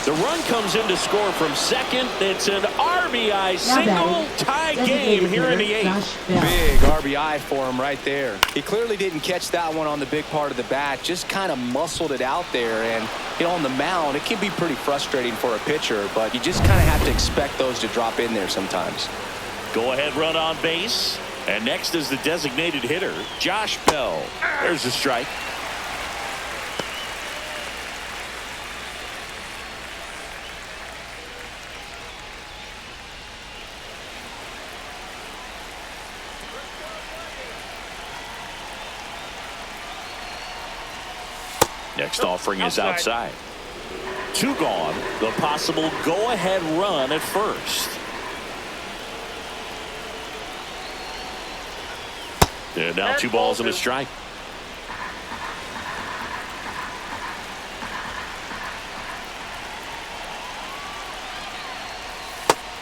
The run comes in to score from second. It's an RBI single, tie game here in the 8th. Big RBI for him right there. He clearly didn't catch that one on the big part of the bat. Just kind of muscled it out there. And, you know, on the mound, it can be pretty frustrating for a pitcher, but you just kind of have to expect those to drop in there sometimes. Go ahead run on base. And next is the designated hitter, Josh Bell. There's a strike. Next offering is outside. 2 gone. The possible go-ahead run at first. And now 2 balls and a strike.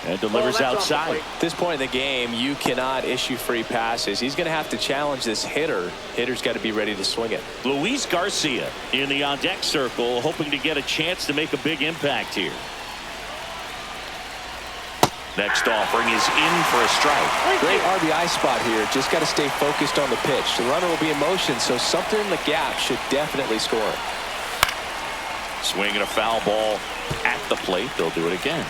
And delivers outside. At this point in the game, you cannot issue free passes. He's going to have to challenge this hitter. Hitter's got to be ready to swing it. Luis Garcia in the on-deck circle, hoping to get a chance to make a big impact here. Next offering is in for a strike. Great RBI spot here. Just got to stay focused on the pitch. The runner will be in motion, so something in the gap should definitely score. Swinging a foul ball at the plate. They'll do it again.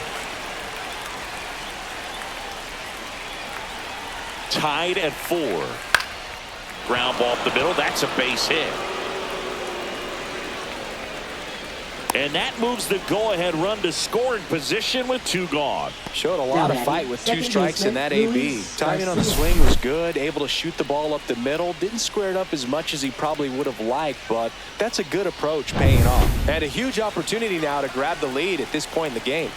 Tied at 4. Ground ball up the middle. That's a base hit. And that moves the go-ahead run to scoring position with 2 gone. Showed a lot of fight with 2 strikes in that AB. Timing on the swing was good. Able to shoot the ball up the middle. Didn't square it up as much as he probably would have liked, but that's a good approach paying off. And a huge opportunity now to grab the lead at this point in the game.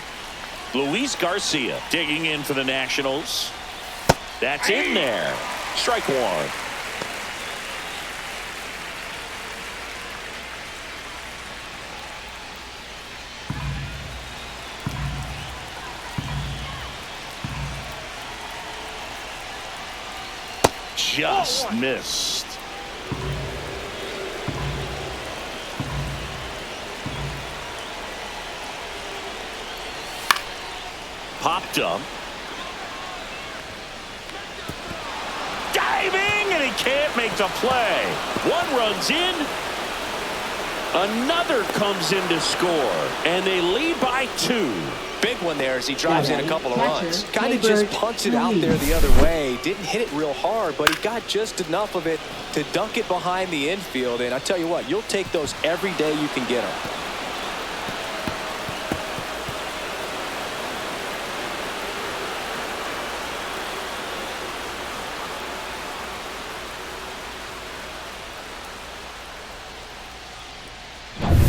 Luis Garcia digging in for the Nationals. That's in there. Strike 1. Just missed. Popped up. Diving, and he can't make the play. 1 runs in. Another comes in to score, and they lead by 2. Big one there as he drives in a couple of runs. Kind of just punts it out there the other way. Didn't hit it real hard, but he got just enough of it to dunk it behind the infield. And I tell you what, you'll take those every day you can get them.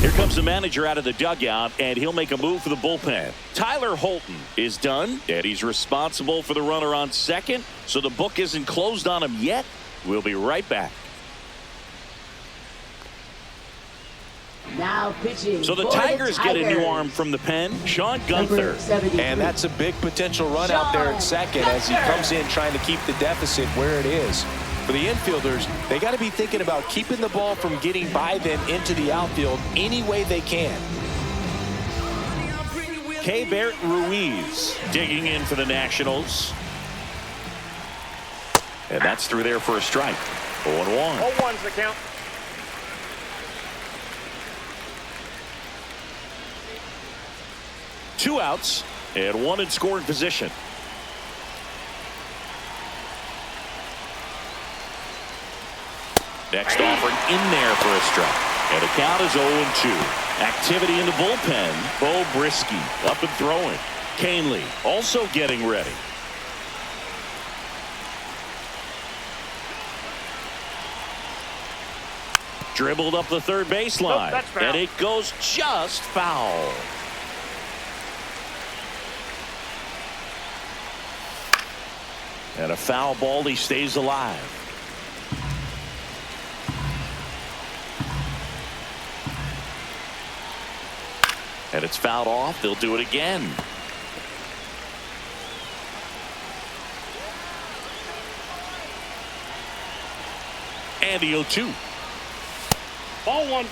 Here comes the manager out of the dugout, and he'll make a move for the bullpen. Tyler Holton is done, and he's responsible for the runner on second, so the book isn't closed on him yet. We'll be right back. Now pitching. So the Tigers get a new arm from the pen, Sean Gunther. And that's a big potential run out there at second as he comes in trying to keep the deficit where it is. For the infielders, they got to be thinking about keeping the ball from getting by them into the outfield any way they can. Keibert Ruiz digging in for the Nationals. And that's through there for a strike. 0-1. 0-1's the count. Two outs and one in scoring position. Next offering in there for a strike. And the count is 0-2. Activity in the bullpen. Bo Brisky up and throwing. Canely also getting ready. Dribbled up the third baseline. Nope, that's foul. And it goes just foul. And a foul ball. He stays alive. And it's fouled off. They'll do it again. And the 0-2. Ball one.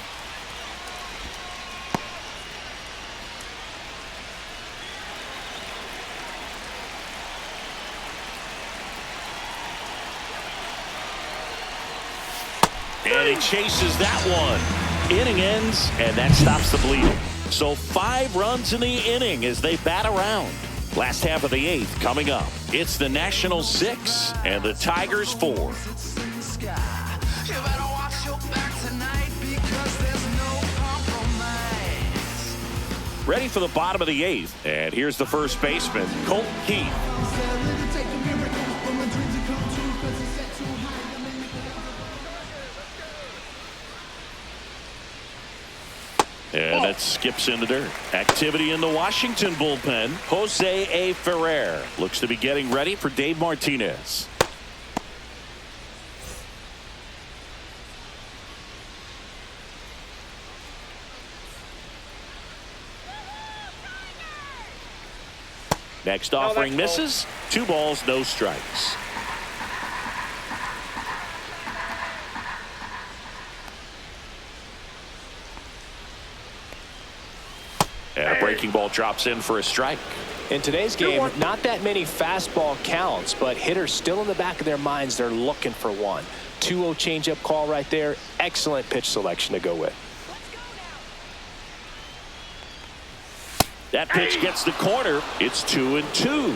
And he chases that one. Inning ends, and that stops the bleeding. So 5 runs in the inning as they bat around. Last half of the 8th coming up. It's the Nationals 6 and the Tigers 4. Ready for the bottom of the 8th. And here's the first baseman, Colt Keith. And that skips in the dirt. Activity in the Washington bullpen. Jose A. Ferrer looks to be getting ready for Dave Martinez. Next offering misses. 2 balls, no strikes. And a breaking ball drops in for a strike. In today's game, not that many fastball counts, but hitters still in the back of their minds, they're looking for one. 2-0 changeup call right there. Excellent pitch selection to go with. That pitch gets the corner. It's 2-2.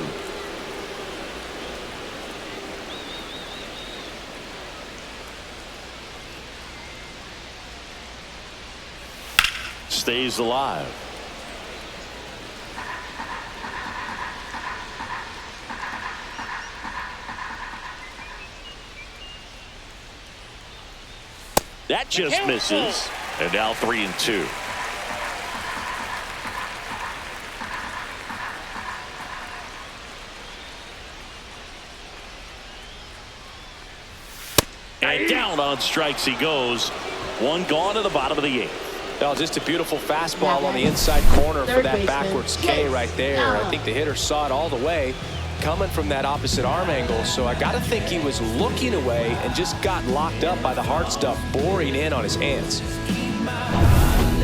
Stays alive. That just misses. And now 3-2. And down on strikes he goes. 1 gone at the bottom of the 8th. Well, just a beautiful fastball on the inside corner for that backwards K right there. I think the hitter saw it all the way coming from that opposite arm angle. So I got to think he was looking away and just got locked up by the hard stuff boring in on his hands.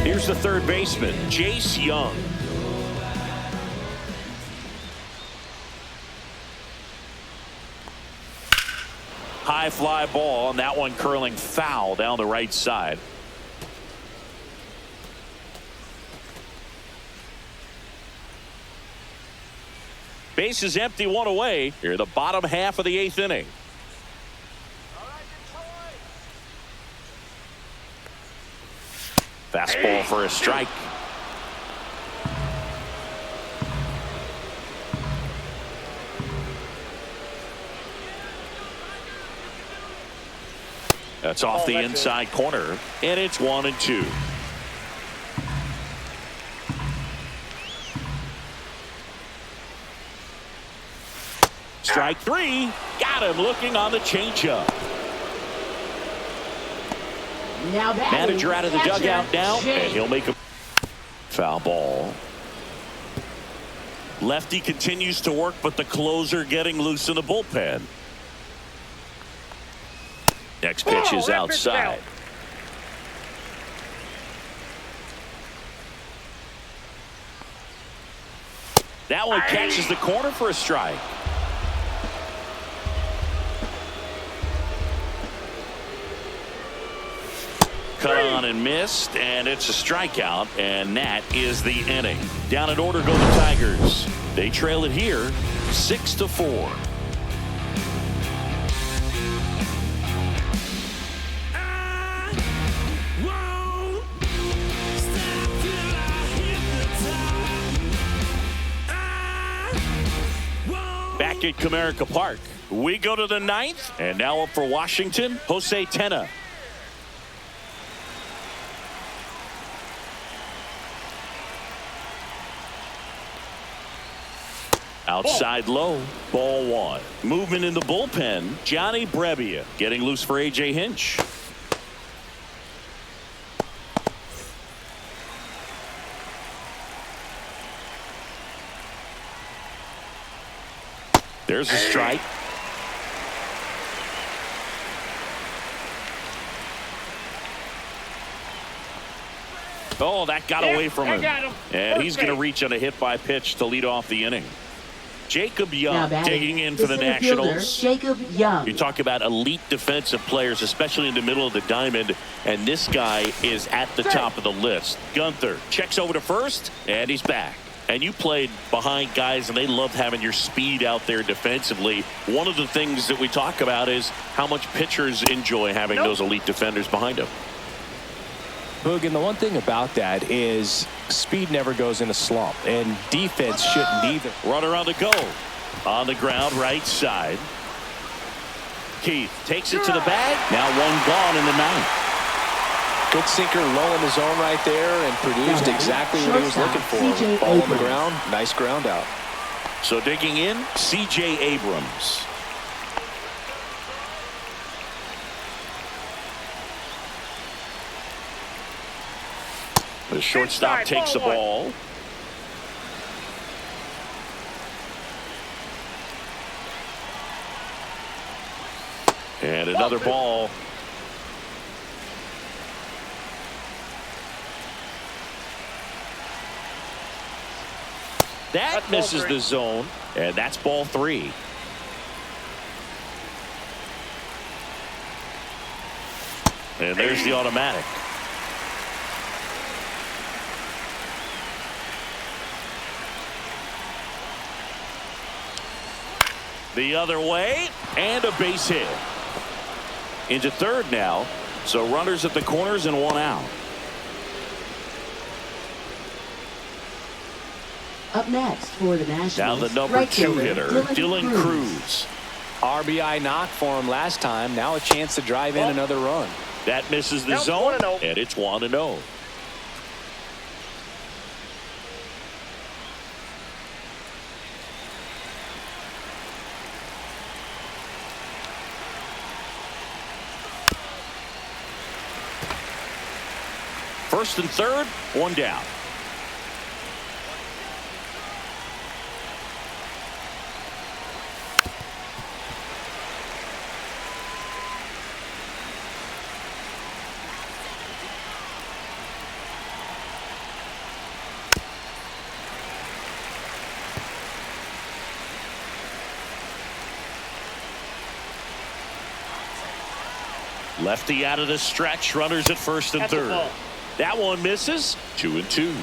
Here's the third baseman, Jace Young. High fly ball, and that one curling foul down the right side. Base is empty, 1 away. Here, the bottom half of the 8th inning. Fastball for a strike. That's off the inside corner, and it's 1-2. Strike 3. Got him looking on the changeup. Manager out of the dugout now, and he'll make a foul ball. Lefty continues to work, but the closer getting loose in the bullpen. Next pitch is outside. That one catches the corner for a strike. Cut on and missed, and it's a strikeout, and that is the inning. Down in order go the Tigers. They trail it here 6-4. Back at Comerica Park, we go to the ninth, and now up for Washington, Jose Tena. Outside low, ball one. Movement in the bullpen. Johnny Brebbia getting loose for A.J. Hinch. There's a strike. Oh, that got away from him. And he's going to reach on a hit by pitch to lead off the inning. Jacob Young digging in for the Nationals. Jacob Young. You talk about elite defensive players, especially in the middle of the diamond, and this guy is at the top of the list. Gunther checks over to first, and he's back. And you played behind guys, and they love having your speed out there defensively. One of the things that we talk about is how much pitchers enjoy having those elite defenders behind them. Boog, and the one thing about that is speed never goes in a slump, and defense shouldn't either. Runner on the go. On the ground, right side. Keith takes it to the bag. Now one gone in the ninth. Good sinker low in the zone right there and produced exactly what he was looking for. Ball on the ground, nice ground out. So digging in, C.J. Abrams. The shortstop takes the ball. And another ball. That misses the zone, and that's ball three. And there's the automatic. The other way, and a base hit. Into third now, so runners at the corners and one out. Up next for the Nationals. Now the number 2 hitter, Dylan Cruz. RBI knock for him last time. Now a chance to drive in another run. That misses the zone, and it's 1-0. First and third, one down. Lefty out of the stretch, runners at first and third. That one misses. 2-2.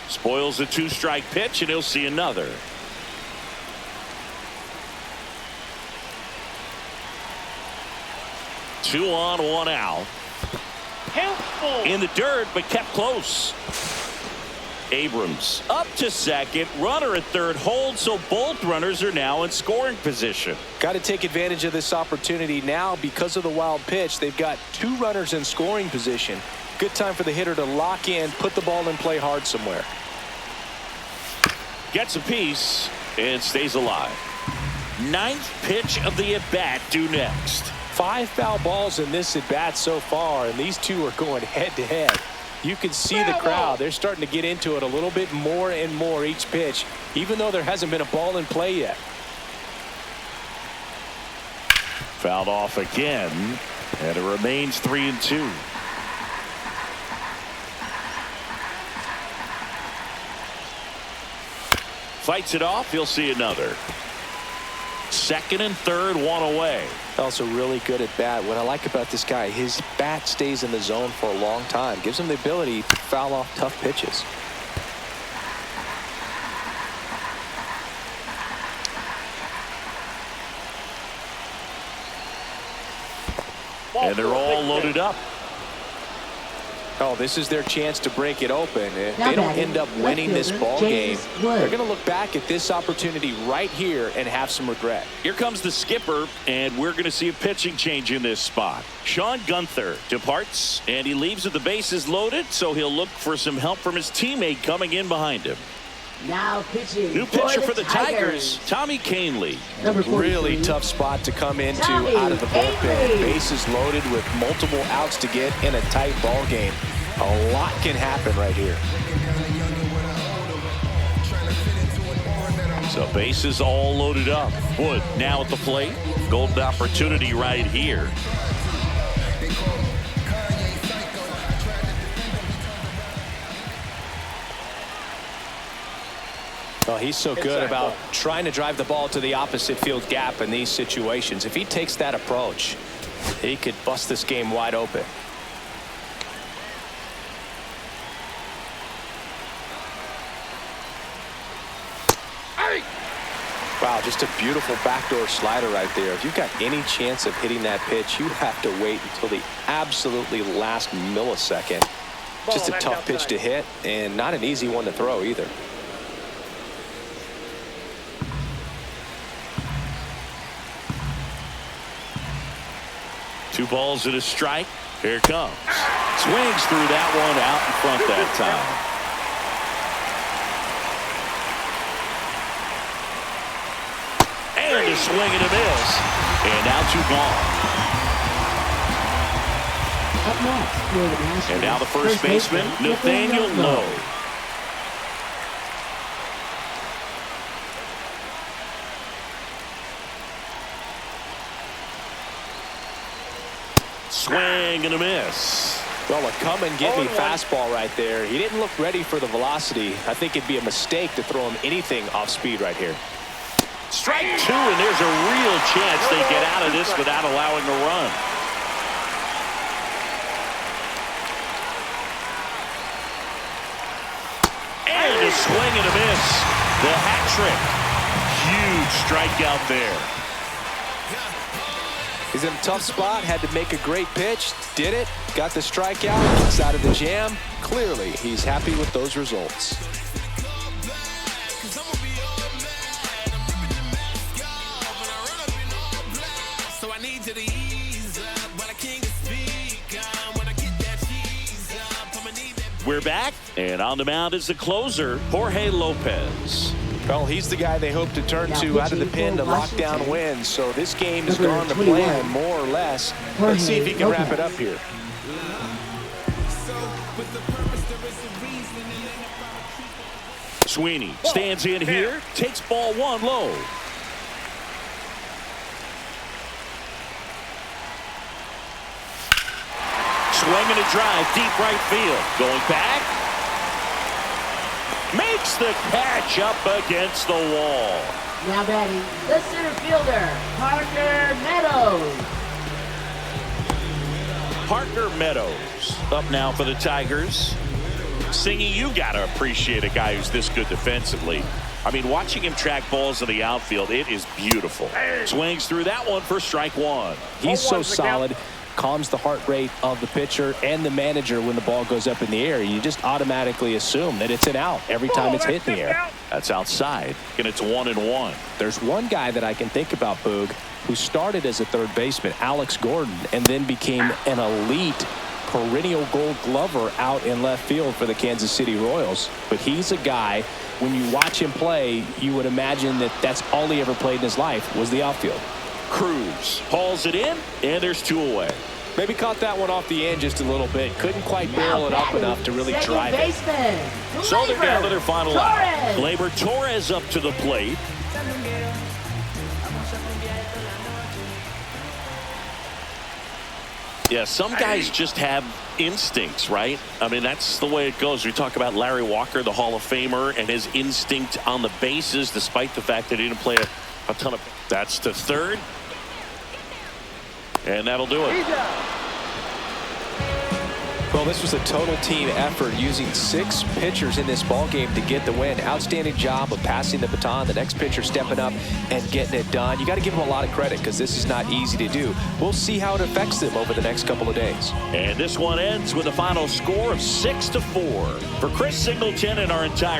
Spoils a 2-strike pitch, and he'll see another. Two on, one out. In the dirt, but kept close. Abrams up to second, runner at third hold, so both runners are now in scoring position. Got to take advantage of this opportunity now because of the wild pitch. They've got two runners in scoring position. Good time for the hitter to lock in, put the ball in play hard somewhere. Gets a piece and stays alive. Ninth pitch of the at-bat due next. 5 foul balls in this at-bat so far, and these two are going head-to-head. You can see the crowd. They're starting to get into it a little bit more and more each pitch, even though there hasn't been a ball in play yet. Fouled off again, and it remains 3-2. Fights it off. He'll see another. Second and third, one away. Also really good at bat. What I like about this guy, his bat stays in the zone for a long time. Gives him the ability to foul off tough pitches. And they're all loaded up. Oh, this is their chance to break it open. If they don't end up winning this ball game, they're going to look back at this opportunity right here and have some regret. Here comes the skipper, and we're going to see a pitching change in this spot. Sean Gunther departs, and he leaves with the bases loaded, so he'll look for some help from his teammate coming in behind him. Now pitching. New pitcher for the Tigers, Tommy Canley. Really tough spot to come into out of the bullpen. Bases loaded with multiple outs to get in a tight ball game. A lot can happen right here. So bases all loaded up. Wood now at the plate. Golden opportunity right here. Well, he's so good about trying to drive the ball to the opposite field gap in these situations. If he takes that approach, he could bust this game wide open. Wow, just a beautiful backdoor slider right there. If you've got any chance of hitting that pitch, you have to wait until the absolutely last millisecond. Just a tough pitch to hit, and not an easy one to throw either. Two balls and a strike. Here it comes. Swings through that one out in front that time. And a swing and a miss. And now two gone. Up next for the Nationals, And now the first baseman, Nathaniel Lowe. Swing and a miss. Well, a come and get me fastball right there. He didn't look ready for the velocity. I think it'd be a mistake to throw him anything off speed right here. Strike two, and there's a real chance they get out of this without allowing a run. And a swing and a miss. The hat trick. Huge strikeout there. He's in a tough spot, had to make a great pitch, did it, got the strikeout, gets out of the jam. Clearly, he's happy with those results. We're back, and on the mound is the closer, Jorge Lopez. Well, he's the guy they hope to turn to out of the pen to lock down wins. So this game has gone to plan, more or less. Let's see if he can wrap it up here. Sweeney stands in here, takes ball one low. Swing and a drive, deep right field. Going back. Makes the catch up against the wall. Now batting, the center fielder, Parker Meadows. Parker Meadows up now for the Tigers. Singy, you got to appreciate a guy who's this good defensively. I mean, watching him track balls in the outfield, it is beautiful. Swings through that one for strike one. He's so solid. Calms the heart rate of the pitcher and the manager when the ball goes up in the air. You just automatically assume that it's an out every time it's hit in the air. That's outside, and it's 1-1. There's one guy that I can think about, Boog, who started as a third baseman, Alex Gordon, and then became an elite perennial Gold Glover out in left field for the Kansas City Royals. But he's a guy, when you watch him play, you would imagine that that's all he ever played in his life was the outfield. Cruz hauls it in, and there's two away. Maybe caught that one off the end just a little bit. Couldn't quite barrel it up enough to really drive it. So they're down to their final out. Gleyber Torres up to the plate. Yeah, some guys just have instincts, right? I mean, that's the way it goes. We talk about Larry Walker, the Hall of Famer, and his instinct on the bases, despite the fact that he didn't play a ton of. That's to third. And that'll do it. Well, this was a total team effort, using 6 pitchers in this ball game to get the win. Outstanding job of passing the baton, the next pitcher stepping up and getting it done. You got to give them a lot of credit because this is not easy to do. We'll see how it affects them over the next couple of days. And this one ends with a final score of 6-4. For Chris Singleton and our entire